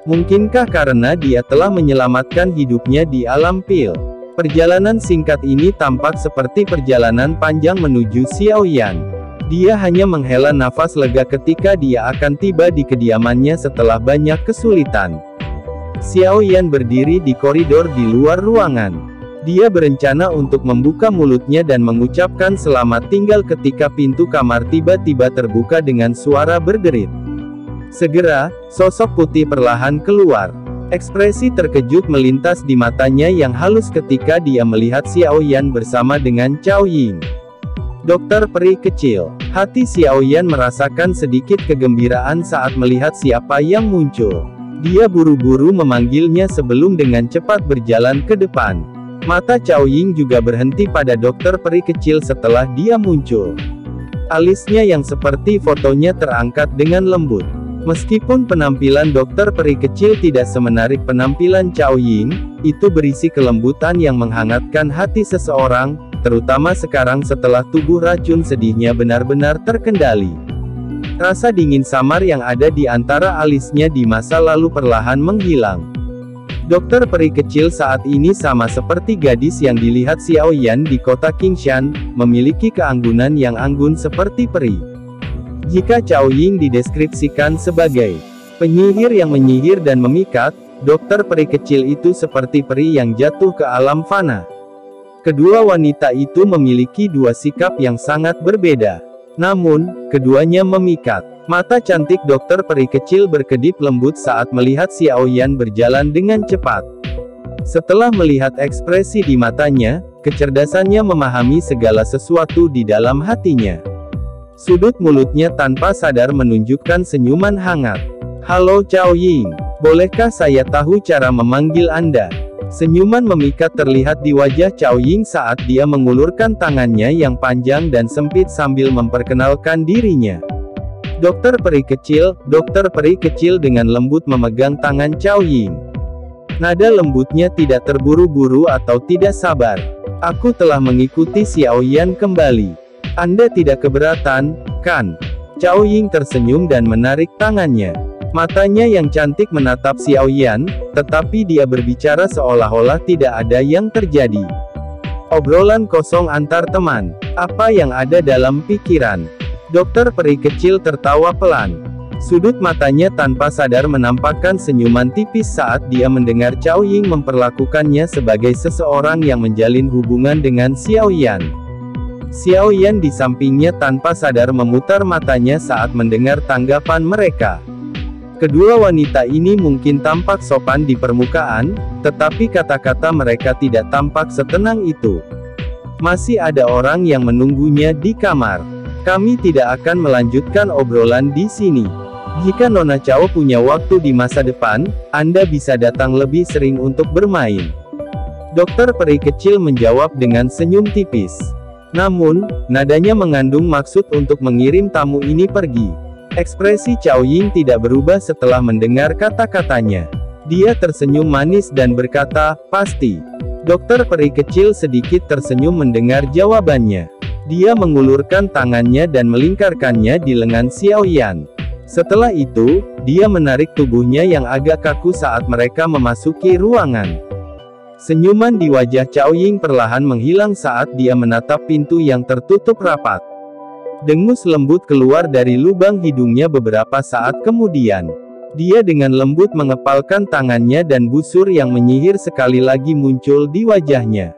Mungkinkah karena dia telah menyelamatkan hidupnya di alam pil? Perjalanan singkat ini tampak seperti perjalanan panjang menuju Xiao Yan. Dia hanya menghela nafas lega ketika dia akan tiba di kediamannya setelah banyak kesulitan. Xiao Yan berdiri di koridor di luar ruangan. Dia berencana untuk membuka mulutnya dan mengucapkan selamat tinggal ketika pintu kamar tiba-tiba terbuka dengan suara berderit. Segera, sosok putih perlahan keluar. Ekspresi terkejut melintas di matanya yang halus ketika dia melihat Xiao Yan bersama dengan Cao Ying. Dokter peri kecil. Hati Xiao Yan merasakan sedikit kegembiraan saat melihat siapa yang muncul. Dia buru-buru memanggilnya sebelum dengan cepat berjalan ke depan. Mata Cao Ying juga berhenti pada dokter peri kecil setelah dia muncul. Alisnya yang seperti fotonya terangkat dengan lembut. Meskipun penampilan dokter peri kecil tidak semenarik penampilan Cao Ying, itu berisi kelembutan yang menghangatkan hati seseorang, terutama sekarang setelah tubuh racun sedihnya benar-benar terkendali. Rasa dingin samar yang ada di antara alisnya di masa lalu perlahan menghilang. Dokter peri kecil saat ini sama seperti gadis yang dilihat Xiao Yan di kota Qingshan, memiliki keanggunan yang anggun seperti peri. Jika Cao Ying dideskripsikan sebagai penyihir yang menyihir dan memikat, dokter peri kecil itu seperti peri yang jatuh ke alam fana. Kedua wanita itu memiliki dua sikap yang sangat berbeda. Namun, keduanya memikat. Mata cantik dokter peri kecil berkedip lembut saat melihat Xiao Yan berjalan dengan cepat. Setelah melihat ekspresi di matanya, kecerdasannya memahami segala sesuatu di dalam hatinya. Sudut mulutnya tanpa sadar menunjukkan senyuman hangat. "Halo Cao Ying, bolehkah saya tahu cara memanggil Anda?" Senyuman memikat terlihat di wajah Cao Ying saat dia mengulurkan tangannya yang panjang dan sempit sambil memperkenalkan dirinya. Dokter peri kecil dengan lembut memegang tangan Cao Ying. Nada lembutnya tidak terburu-buru atau tidak sabar. "Aku telah mengikuti Xiao Yan kembali. Anda tidak keberatan, kan?" Cao Ying tersenyum dan menarik tangannya. Matanya yang cantik menatap Xiao Yan, tetapi dia berbicara seolah-olah tidak ada yang terjadi. Obrolan kosong antar teman. Apa yang ada dalam pikiran? Dokter peri kecil tertawa pelan. Sudut matanya tanpa sadar menampakkan senyuman tipis saat dia mendengar Cao Ying memperlakukannya sebagai seseorang yang menjalin hubungan dengan Xiao Yan. Xiao Yan di sampingnya tanpa sadar memutar matanya saat mendengar tanggapan mereka. Kedua wanita ini mungkin tampak sopan di permukaan, tetapi kata-kata mereka tidak tampak setenang itu. "Masih ada orang yang menunggunya di kamar. Kami tidak akan melanjutkan obrolan di sini. Jika Nona Cao punya waktu di masa depan, Anda bisa datang lebih sering untuk bermain." Dokter peri kecil menjawab dengan senyum tipis. Namun, nadanya mengandung maksud untuk mengirim tamu ini pergi. Ekspresi Cao Ying tidak berubah setelah mendengar kata-katanya. Dia tersenyum manis dan berkata, "Pasti." Dokter peri kecil sedikit tersenyum mendengar jawabannya. Dia mengulurkan tangannya dan melingkarkannya di lengan Xiao Yan. Setelah itu, dia menarik tubuhnya yang agak kaku saat mereka memasuki ruangan. Senyuman di wajah Cao Ying perlahan menghilang saat dia menatap pintu yang tertutup rapat. Dengus lembut keluar dari lubang hidungnya beberapa saat kemudian. Dia dengan lembut mengepalkan tangannya dan busur yang menyihir sekali lagi muncul di wajahnya.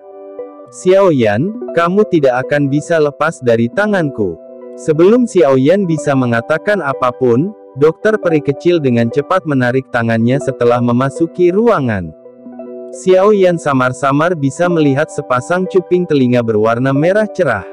"Xiao Yan, kamu tidak akan bisa lepas dari tanganku." Sebelum Xiao Yan bisa mengatakan apapun, dokter peri kecil dengan cepat menarik tangannya setelah memasuki ruangan. Xiao Yan samar-samar bisa melihat sepasang cuping telinga berwarna merah cerah.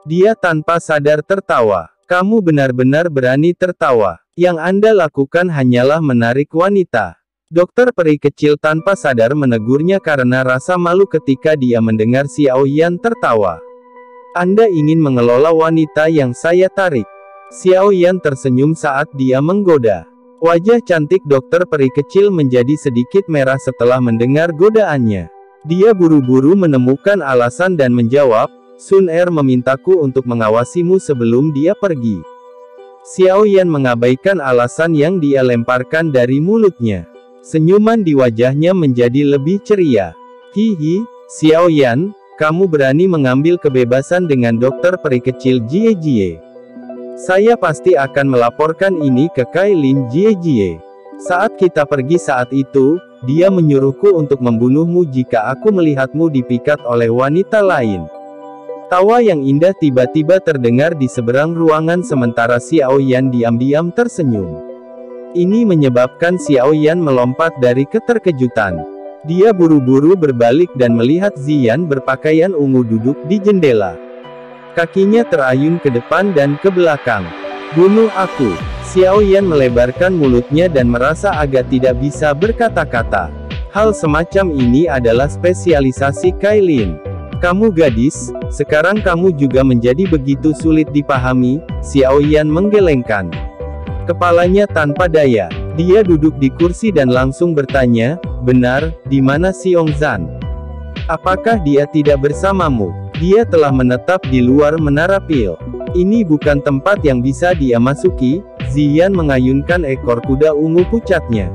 Dia tanpa sadar tertawa. "Kamu benar-benar berani tertawa. Yang Anda lakukan hanyalah menarik wanita." Dokter peri kecil tanpa sadar menegurnya karena rasa malu ketika dia mendengar Xiao Yan tertawa. "Anda ingin mengelola wanita yang saya tarik." Xiao Yan tersenyum saat dia menggoda. Wajah cantik dokter peri kecil menjadi sedikit merah setelah mendengar godaannya. Dia buru-buru menemukan alasan dan menjawab, "Sun Er memintaku untuk mengawasimu sebelum dia pergi." Xiao Yan mengabaikan alasan yang dia lemparkan dari mulutnya. Senyuman di wajahnya menjadi lebih ceria. "Hihi, Xiao Yan, kamu berani mengambil kebebasan dengan dokter peri kecil Jie Jie. Saya pasti akan melaporkan ini ke Kailin Jie Jie. Saat kita pergi saat itu, dia menyuruhku untuk membunuhmu jika aku melihatmu dipikat oleh wanita lain." Tawa yang indah tiba-tiba terdengar di seberang ruangan sementara Xiao Yan diam-diam tersenyum. Ini menyebabkan Xiao Yan melompat dari keterkejutan. Dia buru-buru berbalik dan melihat Ziyan berpakaian ungu duduk di jendela. Kakinya terayun ke depan dan ke belakang. "Bunuh aku." Xiao Yan melebarkan mulutnya dan merasa agak tidak bisa berkata-kata. Hal semacam ini adalah spesialisasi Kailin. "Kamu gadis, sekarang kamu juga menjadi begitu sulit dipahami." Xiao Yan menggelengkan kepalanya tanpa daya. Dia duduk di kursi dan langsung bertanya, "Benar, di mana Xiong Zan? Apakah dia tidak bersamamu?" Dia telah menetap di luar menara pil. Ini bukan tempat yang bisa dia masuki. Ziyan mengayunkan ekor kuda ungu pucatnya.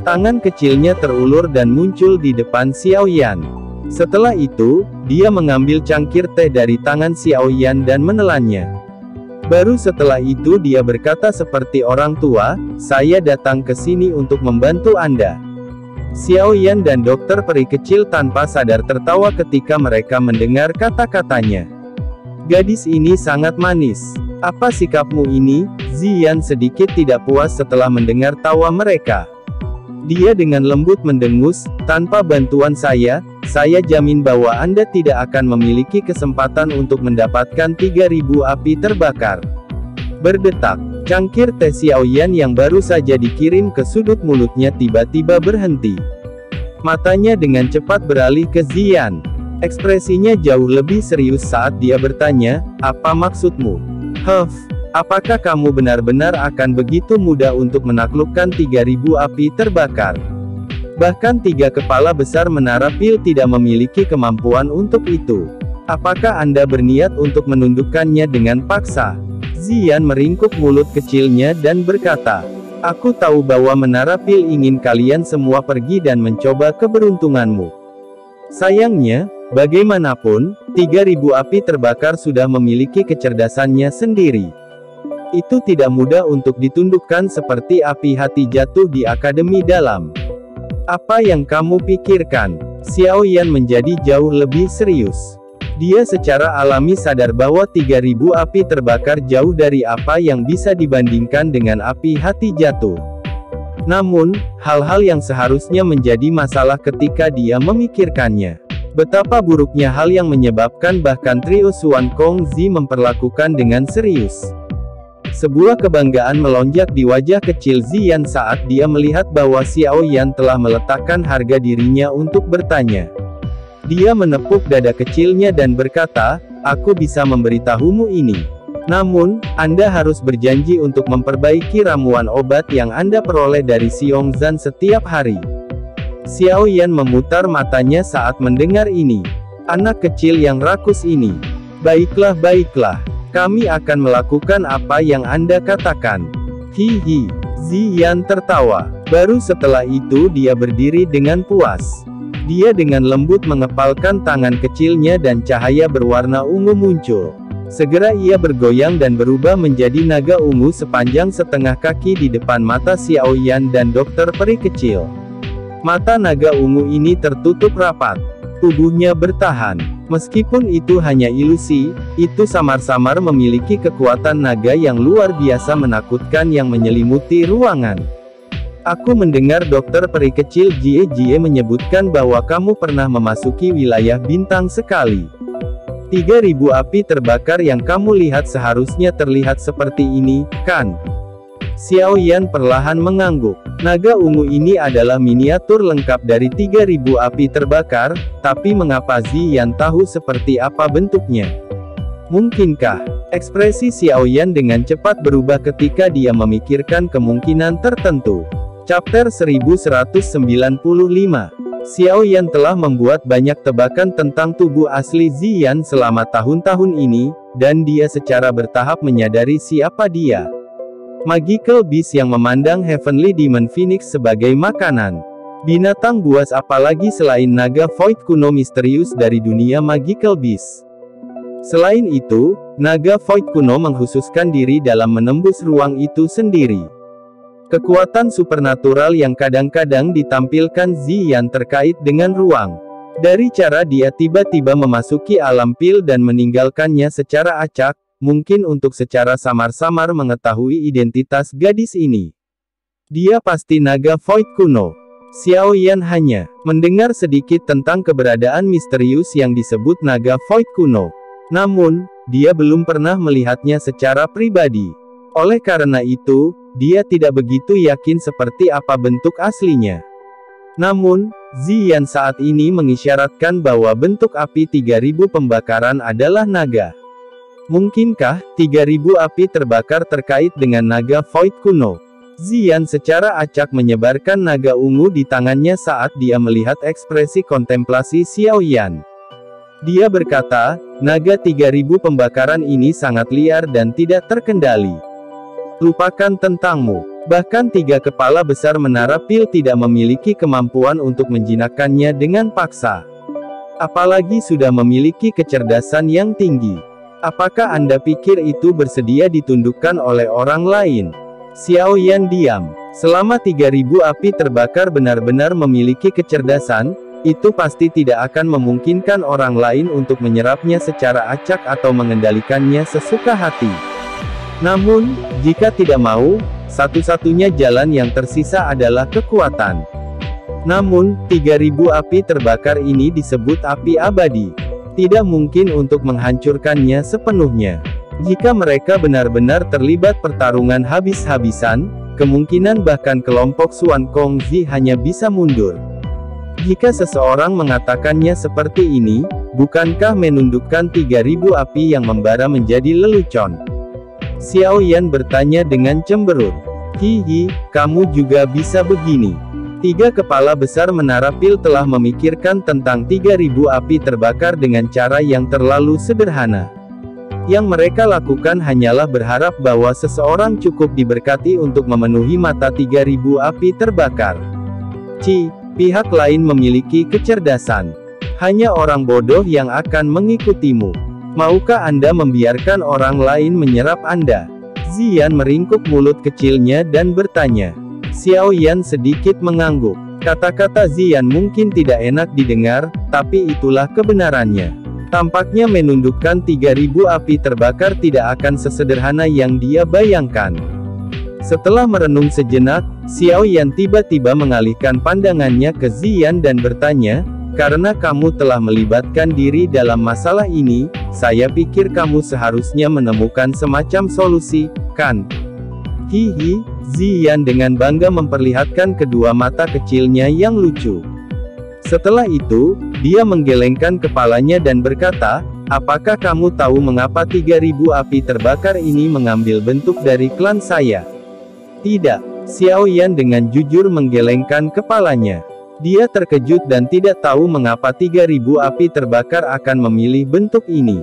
Tangan kecilnya terulur dan muncul di depan Xiao Yan. Setelah itu, dia mengambil cangkir teh dari tangan Xiao Yan dan menelannya. Baru setelah itu dia berkata seperti orang tua, "Saya datang ke sini untuk membantu Anda." Xiao Yan dan dokter peri kecil tanpa sadar tertawa ketika mereka mendengar kata-katanya. "Gadis ini sangat manis. Apa sikapmu ini?" Ziyan sedikit tidak puas setelah mendengar tawa mereka. Dia dengan lembut mendengus, "Tanpa bantuan saya jamin bahwa Anda tidak akan memiliki kesempatan untuk mendapatkan 3000 api terbakar." Berdetak, cangkir teh Xiao Yan yang baru saja dikirim ke sudut mulutnya tiba-tiba berhenti. Matanya dengan cepat beralih ke Ziyan. Ekspresinya jauh lebih serius saat dia bertanya, "Apa maksudmu? Apakah kamu benar-benar akan begitu mudah untuk menaklukkan 3000 api terbakar? Bahkan 3 kepala besar menara pil tidak memiliki kemampuan untuk itu. Apakah Anda berniat untuk menundukkannya dengan paksa?" Ziyan meringkuk mulut kecilnya dan berkata, "Aku tahu bahwa menara pil ingin kalian semua pergi dan mencoba keberuntunganmu. Sayangnya, bagaimanapun, 3000 api terbakar sudah memiliki kecerdasannya sendiri. Itu tidak mudah untuk ditundukkan seperti api hati jatuh di Akademi Dalam. Apa yang kamu pikirkan?" Xiao Yan menjadi jauh lebih serius. Dia secara alami sadar bahwa 3000 api terbakar jauh dari apa yang bisa dibandingkan dengan api hati jatuh. Namun, hal-hal yang seharusnya menjadi masalah ketika dia memikirkannya. Betapa buruknya hal yang menyebabkan bahkan trio Xuan Kong Zi memperlakukan dengan serius. Sebuah kebanggaan melonjak di wajah kecil Ziyan saat dia melihat bahwa Xiao Yan telah meletakkan harga dirinya untuk bertanya. Dia menepuk dada kecilnya dan berkata, "Aku bisa memberitahumu ini. Namun, Anda harus berjanji untuk memperbaiki ramuan obat yang Anda peroleh dari Xiongzan setiap hari." Xiao Yan memutar matanya saat mendengar ini. Anak kecil yang rakus ini. Baiklah. Kami akan melakukan apa yang Anda katakan." Hihi. Ziyan tertawa. Baru setelah itu dia berdiri dengan puas. Dia dengan lembut mengepalkan tangan kecilnya dan cahaya berwarna ungu muncul. Segera ia bergoyang dan berubah menjadi naga ungu sepanjang setengah kaki di depan mata Xiao Yan dan dokter peri kecil. Mata naga ungu ini tertutup rapat. Tubuhnya bertahan. Meskipun itu hanya ilusi, itu samar-samar memiliki kekuatan naga yang luar biasa menakutkan yang menyelimuti ruangan. "Aku mendengar dokter peri kecil Jie menyebutkan bahwa kamu pernah memasuki wilayah bintang sekali. 3000 api terbakar yang kamu lihat seharusnya terlihat seperti ini, kan?" Xiao Yan perlahan mengangguk. Naga ungu ini adalah miniatur lengkap dari 3000 api terbakar, tapi mengapa Ziyan tahu seperti apa bentuknya? Mungkinkah? Ekspresi Xiao Yan dengan cepat berubah ketika dia memikirkan kemungkinan tertentu. Chapter 1195. Xiao Yan telah membuat banyak tebakan tentang tubuh asli Ziyan selama tahun-tahun ini, dan dia secara bertahap menyadari siapa dia. Magical Beast yang memandang Heavenly Demon Phoenix sebagai makanan. Binatang buas apalagi selain naga void kuno misterius dari dunia Magical Beast. Selain itu, naga void kuno mengkhususkan diri dalam menembus ruang itu sendiri. Kekuatan supernatural yang kadang-kadang ditampilkan Ziyan terkait dengan ruang. Dari cara dia tiba-tiba memasuki alam pil dan meninggalkannya secara acak, mungkin untuk secara samar-samar mengetahui identitas gadis ini. Dia pasti naga void kuno. Xiao Yan hanya mendengar sedikit tentang keberadaan misterius yang disebut naga void kuno. Namun, dia belum pernah melihatnya secara pribadi. Oleh karena itu, dia tidak begitu yakin seperti apa bentuk aslinya. Namun, Ziyan saat ini mengisyaratkan bahwa bentuk api 3000 pembakaran adalah naga. Mungkinkah 3000 api terbakar terkait dengan naga void kuno? Ziyan secara acak menyebarkan naga ungu di tangannya saat dia melihat ekspresi kontemplasi Xiao Yan. Dia berkata, "Naga 3000 pembakaran ini sangat liar dan tidak terkendali. Lupakan tentangmu. Bahkan 3 kepala besar menara pil tidak memiliki kemampuan untuk menjinakkannya dengan paksa. Apalagi sudah memiliki kecerdasan yang tinggi. Apakah Anda pikir itu bersedia ditundukkan oleh orang lain? Xiao Yan diam. Selama 3000 api terbakar benar-benar memiliki kecerdasan, itu pasti tidak akan memungkinkan orang lain untuk menyerapnya secara acak atau mengendalikannya sesuka hati. Namun, jika tidak mau, satu-satunya jalan yang tersisa adalah kekuatan. Namun, 3000 api terbakar ini disebut api abadi. Tidak mungkin untuk menghancurkannya sepenuhnya. Jika mereka benar-benar terlibat pertarungan habis-habisan, kemungkinan bahkan kelompok Xuan Kongzi hanya bisa mundur. Jika seseorang mengatakannya seperti ini, bukankah menundukkan 3000 api yang membara menjadi lelucon? Xiao Yan bertanya dengan cemberut. Hihi, kamu juga bisa begini. 3 kepala besar menara pil telah memikirkan tentang 3000 api terbakar dengan cara yang terlalu sederhana. Yang mereka lakukan hanyalah berharap bahwa seseorang cukup diberkati untuk memenuhi mata 3000 api terbakar. Pihak lain memiliki kecerdasan. Hanya orang bodoh yang akan mengikutimu. Maukah Anda membiarkan orang lain menyerap Anda? Ziyan meringkuk mulut kecilnya dan bertanya. Xiao Yan sedikit mengangguk. Kata-kata Ziyan mungkin tidak enak didengar, tapi itulah kebenarannya. Tampaknya menundukkan 3000 api terbakar tidak akan sesederhana yang dia bayangkan. Setelah merenung sejenak, Xiao Yan tiba-tiba mengalihkan pandangannya ke Ziyan dan bertanya, karena kamu telah melibatkan diri dalam masalah ini, saya pikir kamu seharusnya menemukan semacam solusi, kan? Hihi, Ziyan dengan bangga memperlihatkan kedua mata kecilnya yang lucu. Setelah itu, dia menggelengkan kepalanya dan berkata, apakah kamu tahu mengapa 3000 api terbakar ini mengambil bentuk dari klan saya? Tidak, Xiao Yan dengan jujur menggelengkan kepalanya. Dia terkejut dan tidak tahu mengapa 3000 api terbakar akan memilih bentuk ini.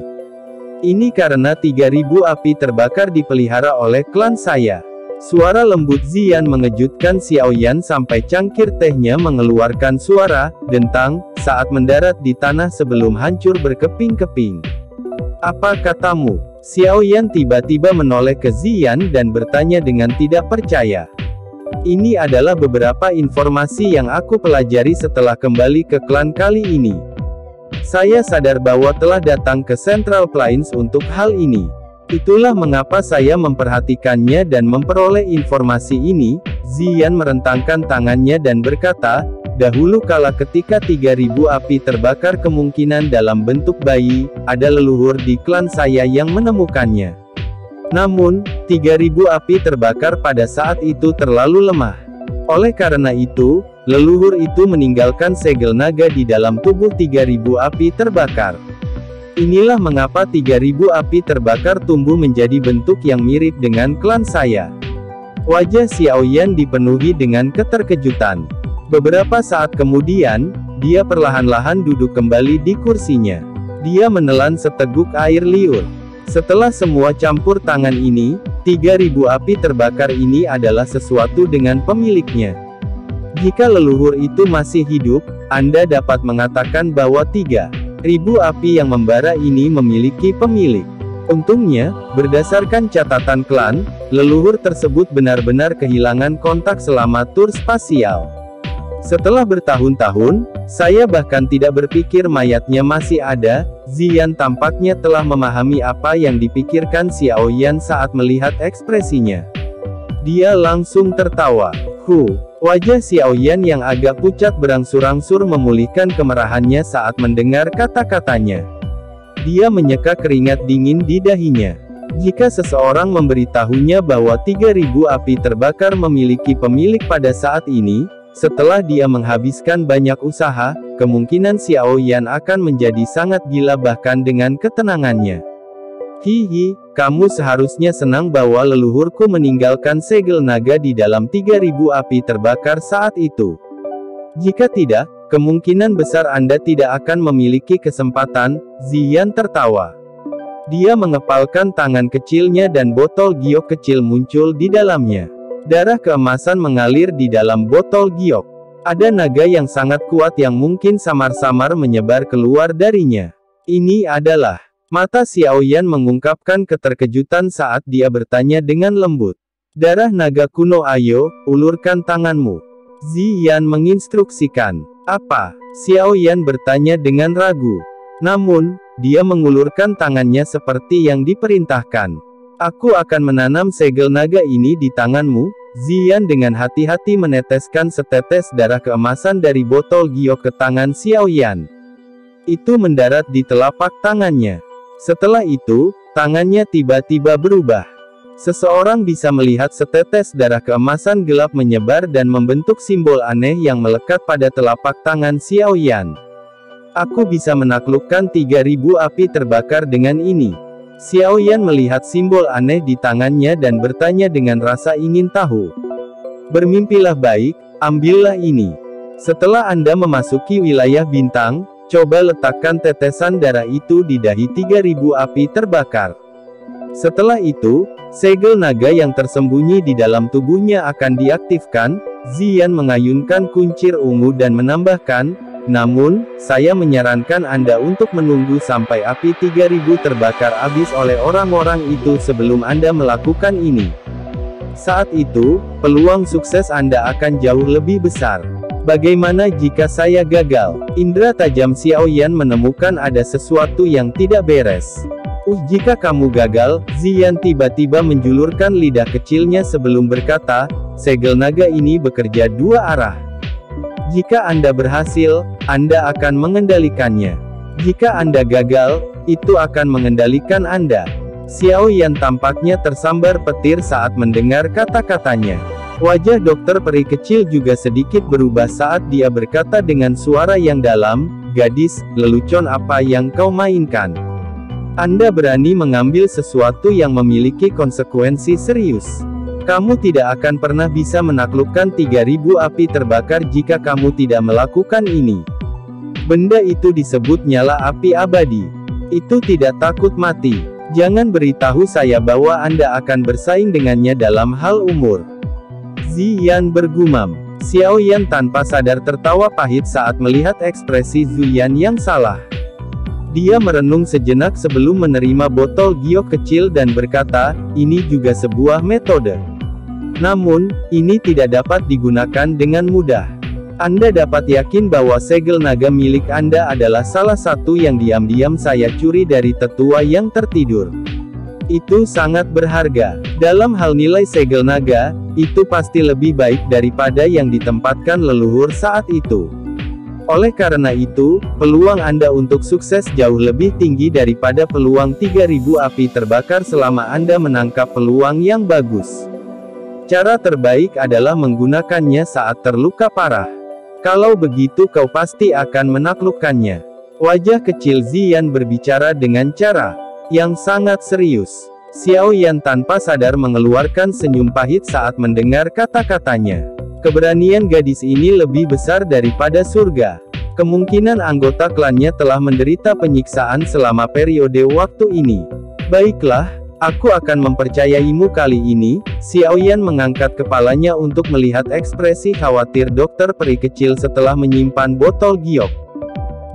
Ini karena 3000 api terbakar dipelihara oleh klan saya. Suara lembut Ziyan mengejutkan Xiao Yan sampai cangkir tehnya mengeluarkan suara dentang saat mendarat di tanah sebelum hancur berkeping-keping. Apa katamu? Xiao Yan tiba-tiba menoleh ke Ziyan dan bertanya dengan tidak percaya. Ini adalah beberapa informasi yang aku pelajari setelah kembali ke klan kali ini. Saya sadar bahwa telah datang ke Central Plains untuk hal ini. Itulah mengapa saya memperhatikannya dan memperoleh informasi ini. Ziyan merentangkan tangannya dan berkata, dahulu kala ketika 3000 api terbakar kemungkinan dalam bentuk bayi, ada leluhur di klan saya yang menemukannya. Namun, 3000 api terbakar pada saat itu terlalu lemah. Oleh karena itu, leluhur itu meninggalkan segel naga di dalam tubuh 3000 api terbakar. Inilah mengapa 3000 api terbakar tumbuh menjadi bentuk yang mirip dengan klan saya. Wajah Xiao Yan dipenuhi dengan keterkejutan. Beberapa saat kemudian, dia perlahan-lahan duduk kembali di kursinya. Dia menelan seteguk air liur. Setelah semua campur tangan ini, 3000 api terbakar ini adalah sesuatu dengan pemiliknya. Jika leluhur itu masih hidup, Anda dapat mengatakan bahwa 3000 api yang membara ini memiliki pemilik. Untungnya, berdasarkan catatan klan, leluhur tersebut benar-benar kehilangan kontak selama tur spasial. Setelah bertahun-tahun, saya bahkan tidak berpikir mayatnya masih ada. Ziyan tampaknya telah memahami apa yang dipikirkan Xiao Yan saat melihat ekspresinya. Dia langsung tertawa. Wajah Xiao Yan yang agak pucat berangsur-angsur memulihkan kemerahannya saat mendengar kata-katanya. Dia menyeka keringat dingin di dahinya. Jika seseorang memberitahunya bahwa 3000 api terbakar memiliki pemilik pada saat ini, setelah dia menghabiskan banyak usaha, kemungkinan Xiao Yan akan menjadi sangat gila bahkan dengan ketenangannya. Hihi, kamu seharusnya senang bahwa leluhurku meninggalkan segel naga di dalam 3000 api terbakar saat itu. Jika tidak, kemungkinan besar Anda tidak akan memiliki kesempatan. Ziyan tertawa. Dia mengepalkan tangan kecilnya dan botol giok kecil muncul di dalamnya. Darah keemasan mengalir di dalam botol giok. Ada naga yang sangat kuat yang mungkin samar-samar menyebar keluar darinya. Ini adalah Mata Xiaoyan mengungkapkan keterkejutan saat dia bertanya dengan lembut. Darah naga kuno, ayo, ulurkan tanganmu. Ziyan menginstruksikan. Apa? Xiaoyan bertanya dengan ragu. Namun, dia mengulurkan tangannya seperti yang diperintahkan. Aku akan menanam segel naga ini di tanganmu. Ziyan dengan hati-hati meneteskan setetes darah keemasan dari botol giok ke tangan Xiaoyan. Itu mendarat di telapak tangannya. Setelah itu, tangannya tiba-tiba berubah. Seseorang bisa melihat setetes darah keemasan gelap menyebar dan membentuk simbol aneh yang melekat pada telapak tangan Xiaoyan. Aku bisa menaklukkan 3000 api terbakar dengan ini. Xiaoyan melihat simbol aneh di tangannya dan bertanya dengan rasa ingin tahu. Bermimpilah baik, ambillah ini. Setelah Anda memasuki wilayah bintang, coba letakkan tetesan darah itu di dahi 3000 api terbakar. Setelah itu, segel naga yang tersembunyi di dalam tubuhnya akan diaktifkan. Ziyan mengayunkan kuncir ungu dan menambahkan, namun, saya menyarankan Anda untuk menunggu sampai api 3000 terbakar habis oleh orang-orang itu sebelum Anda melakukan ini. Saat itu, peluang sukses Anda akan jauh lebih besar. Bagaimana jika saya gagal? Indra tajam Xiaoyan menemukan ada sesuatu yang tidak beres. Jika kamu gagal, Ziyan tiba-tiba menjulurkan lidah kecilnya sebelum berkata, segel naga ini bekerja dua arah. Jika Anda berhasil, Anda akan mengendalikannya. Jika Anda gagal, itu akan mengendalikan Anda. Xiaoyan tampaknya tersambar petir saat mendengar kata-katanya. Wajah dokter peri kecil juga sedikit berubah saat dia berkata dengan suara yang dalam, gadis, lelucon apa yang kau mainkan? Anda berani mengambil sesuatu yang memiliki konsekuensi serius. Kamu tidak akan pernah bisa menaklukkan 3000 api terbakar jika kamu tidak melakukan ini. Benda itu disebut nyala api abadi. Itu tidak takut mati. Jangan beritahu saya bahwa Anda akan bersaing dengannya dalam hal umur. Ziyan bergumam. Xiaoyan tanpa sadar tertawa pahit saat melihat ekspresi Ziyan yang salah. Dia merenung sejenak sebelum menerima botol giok kecil dan berkata, ini juga sebuah metode. Namun, ini tidak dapat digunakan dengan mudah. Anda dapat yakin bahwa segel naga milik Anda adalah salah satu yang diam-diam saya curi dari tetua yang tertidur. Itu sangat berharga. Dalam hal nilai segel naga, itu pasti lebih baik daripada yang ditempatkan leluhur saat itu. Oleh karena itu, peluang Anda untuk sukses jauh lebih tinggi daripada peluang 3000 api terbakar selama Anda menangkap peluang yang bagus. Cara terbaik adalah menggunakannya saat terluka parah. Kalau begitu kau pasti akan menaklukkannya. Wajah kecil Ziyan berbicara dengan cara yang sangat serius. Xiaoyan tanpa sadar mengeluarkan senyum pahit saat mendengar kata-katanya. Keberanian gadis ini lebih besar daripada surga. Kemungkinan anggota klannya telah menderita penyiksaan selama periode waktu ini. Baiklah, aku akan mempercayaimu kali ini. Xiaoyan mengangkat kepalanya untuk melihat ekspresi khawatir dokter peri kecil setelah menyimpan botol giok.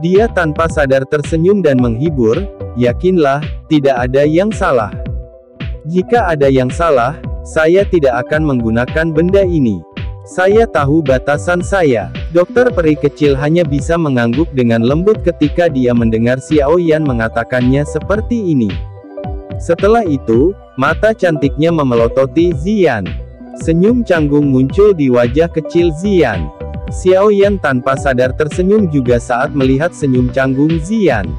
Dia tanpa sadar tersenyum dan menghibur, yakinlah, tidak ada yang salah. Jika ada yang salah, saya tidak akan menggunakan benda ini. Saya tahu batasan saya. Dokter peri kecil hanya bisa mengangguk dengan lembut ketika dia mendengar Xiaoyan mengatakannya seperti ini. Setelah itu, mata cantiknya memelototi Ziyan. Senyum canggung muncul di wajah kecil Ziyan. Xiaoyan tanpa sadar tersenyum juga saat melihat senyum canggung Ziyan.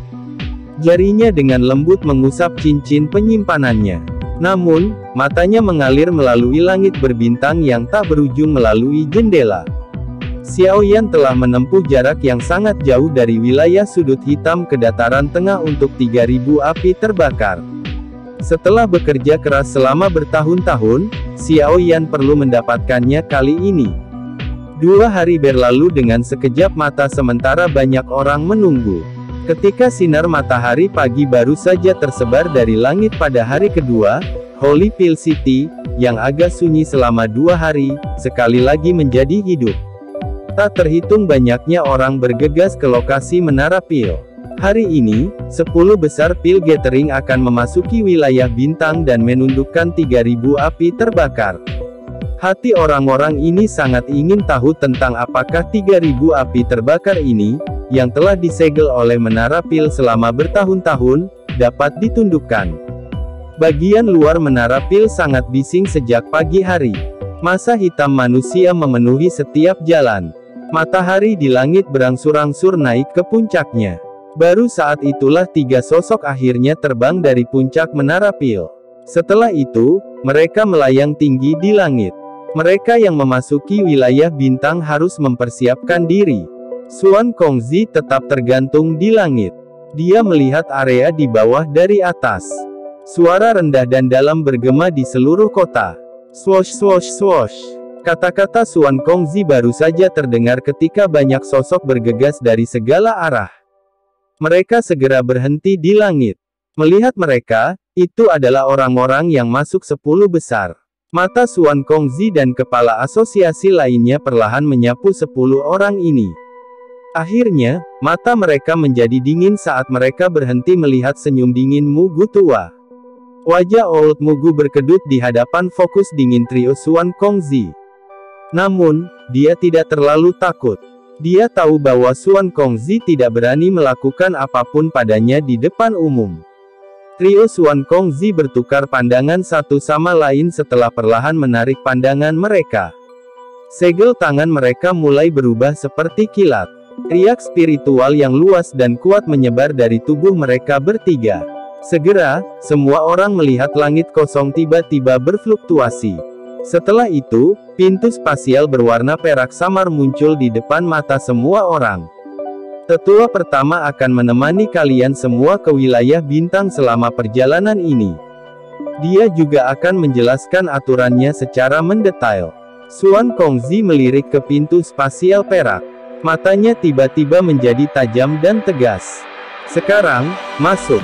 Jarinya dengan lembut mengusap cincin penyimpanannya. Namun, matanya mengalir melalui langit berbintang yang tak berujung melalui jendela. Xiaoyan telah menempuh jarak yang sangat jauh dari wilayah sudut hitam ke dataran tengah untuk 3000 api terbakar. Setelah bekerja keras selama bertahun-tahun, Xiaoyan perlu mendapatkannya kali ini. 2 hari berlalu dengan sekejap mata sementara banyak orang menunggu. Ketika sinar matahari pagi baru saja tersebar dari langit pada hari kedua, Holy Pill City, yang agak sunyi selama 2 hari, sekali lagi menjadi hidup. Tak terhitung banyaknya orang bergegas ke lokasi Menara Pil. Hari ini, 10 besar pil gathering akan memasuki wilayah bintang dan menundukkan 3.000 api terbakar. Hati orang-orang ini sangat ingin tahu tentang apakah 3.000 api terbakar ini, yang telah disegel oleh menara pil selama bertahun-tahun, dapat ditundukkan. Bagian luar menara pil sangat bising sejak pagi hari. Masa hitam manusia memenuhi setiap jalan. Matahari di langit berangsur-angsur naik ke puncaknya. Baru saat itulah 3 sosok akhirnya terbang dari puncak menara pil. Setelah itu, mereka melayang tinggi di langit. Mereka yang memasuki wilayah bintang harus mempersiapkan diri. Xuan Kongzi tetap tergantung di langit. Dia melihat area di bawah dari atas. Suara rendah dan dalam bergema di seluruh kota. Swosh swosh swosh. Kata-kata Xuan Kongzi baru saja terdengar ketika banyak sosok bergegas dari segala arah. Mereka segera berhenti di langit. Melihat mereka, itu adalah orang-orang yang masuk 10 besar. Mata Xuan Kongzi dan kepala asosiasi lainnya perlahan menyapu 10 orang ini. Akhirnya, mata mereka menjadi dingin saat mereka berhenti melihat senyum dingin Mugu tua. Wajah Old Mugu berkedut di hadapan fokus dingin trio Xuan Kongzi. Namun, dia tidak terlalu takut. Dia tahu bahwa Xuan Kongzi tidak berani melakukan apapun padanya di depan umum. Trio Xuan Kongzi bertukar pandangan satu sama lain setelah perlahan menarik pandangan mereka. Segel tangan mereka mulai berubah seperti kilat. Riak spiritual yang luas dan kuat menyebar dari tubuh mereka bertiga. Segera, semua orang melihat langit kosong tiba-tiba berfluktuasi. Setelah itu, pintu spasial berwarna perak samar muncul di depan mata semua orang. Tetua pertama akan menemani kalian semua ke wilayah bintang selama perjalanan ini. Dia juga akan menjelaskan aturannya secara mendetail. Xuan Kongzi melirik ke pintu spasial perak. Matanya tiba-tiba menjadi tajam dan tegas. Sekarang, masuk.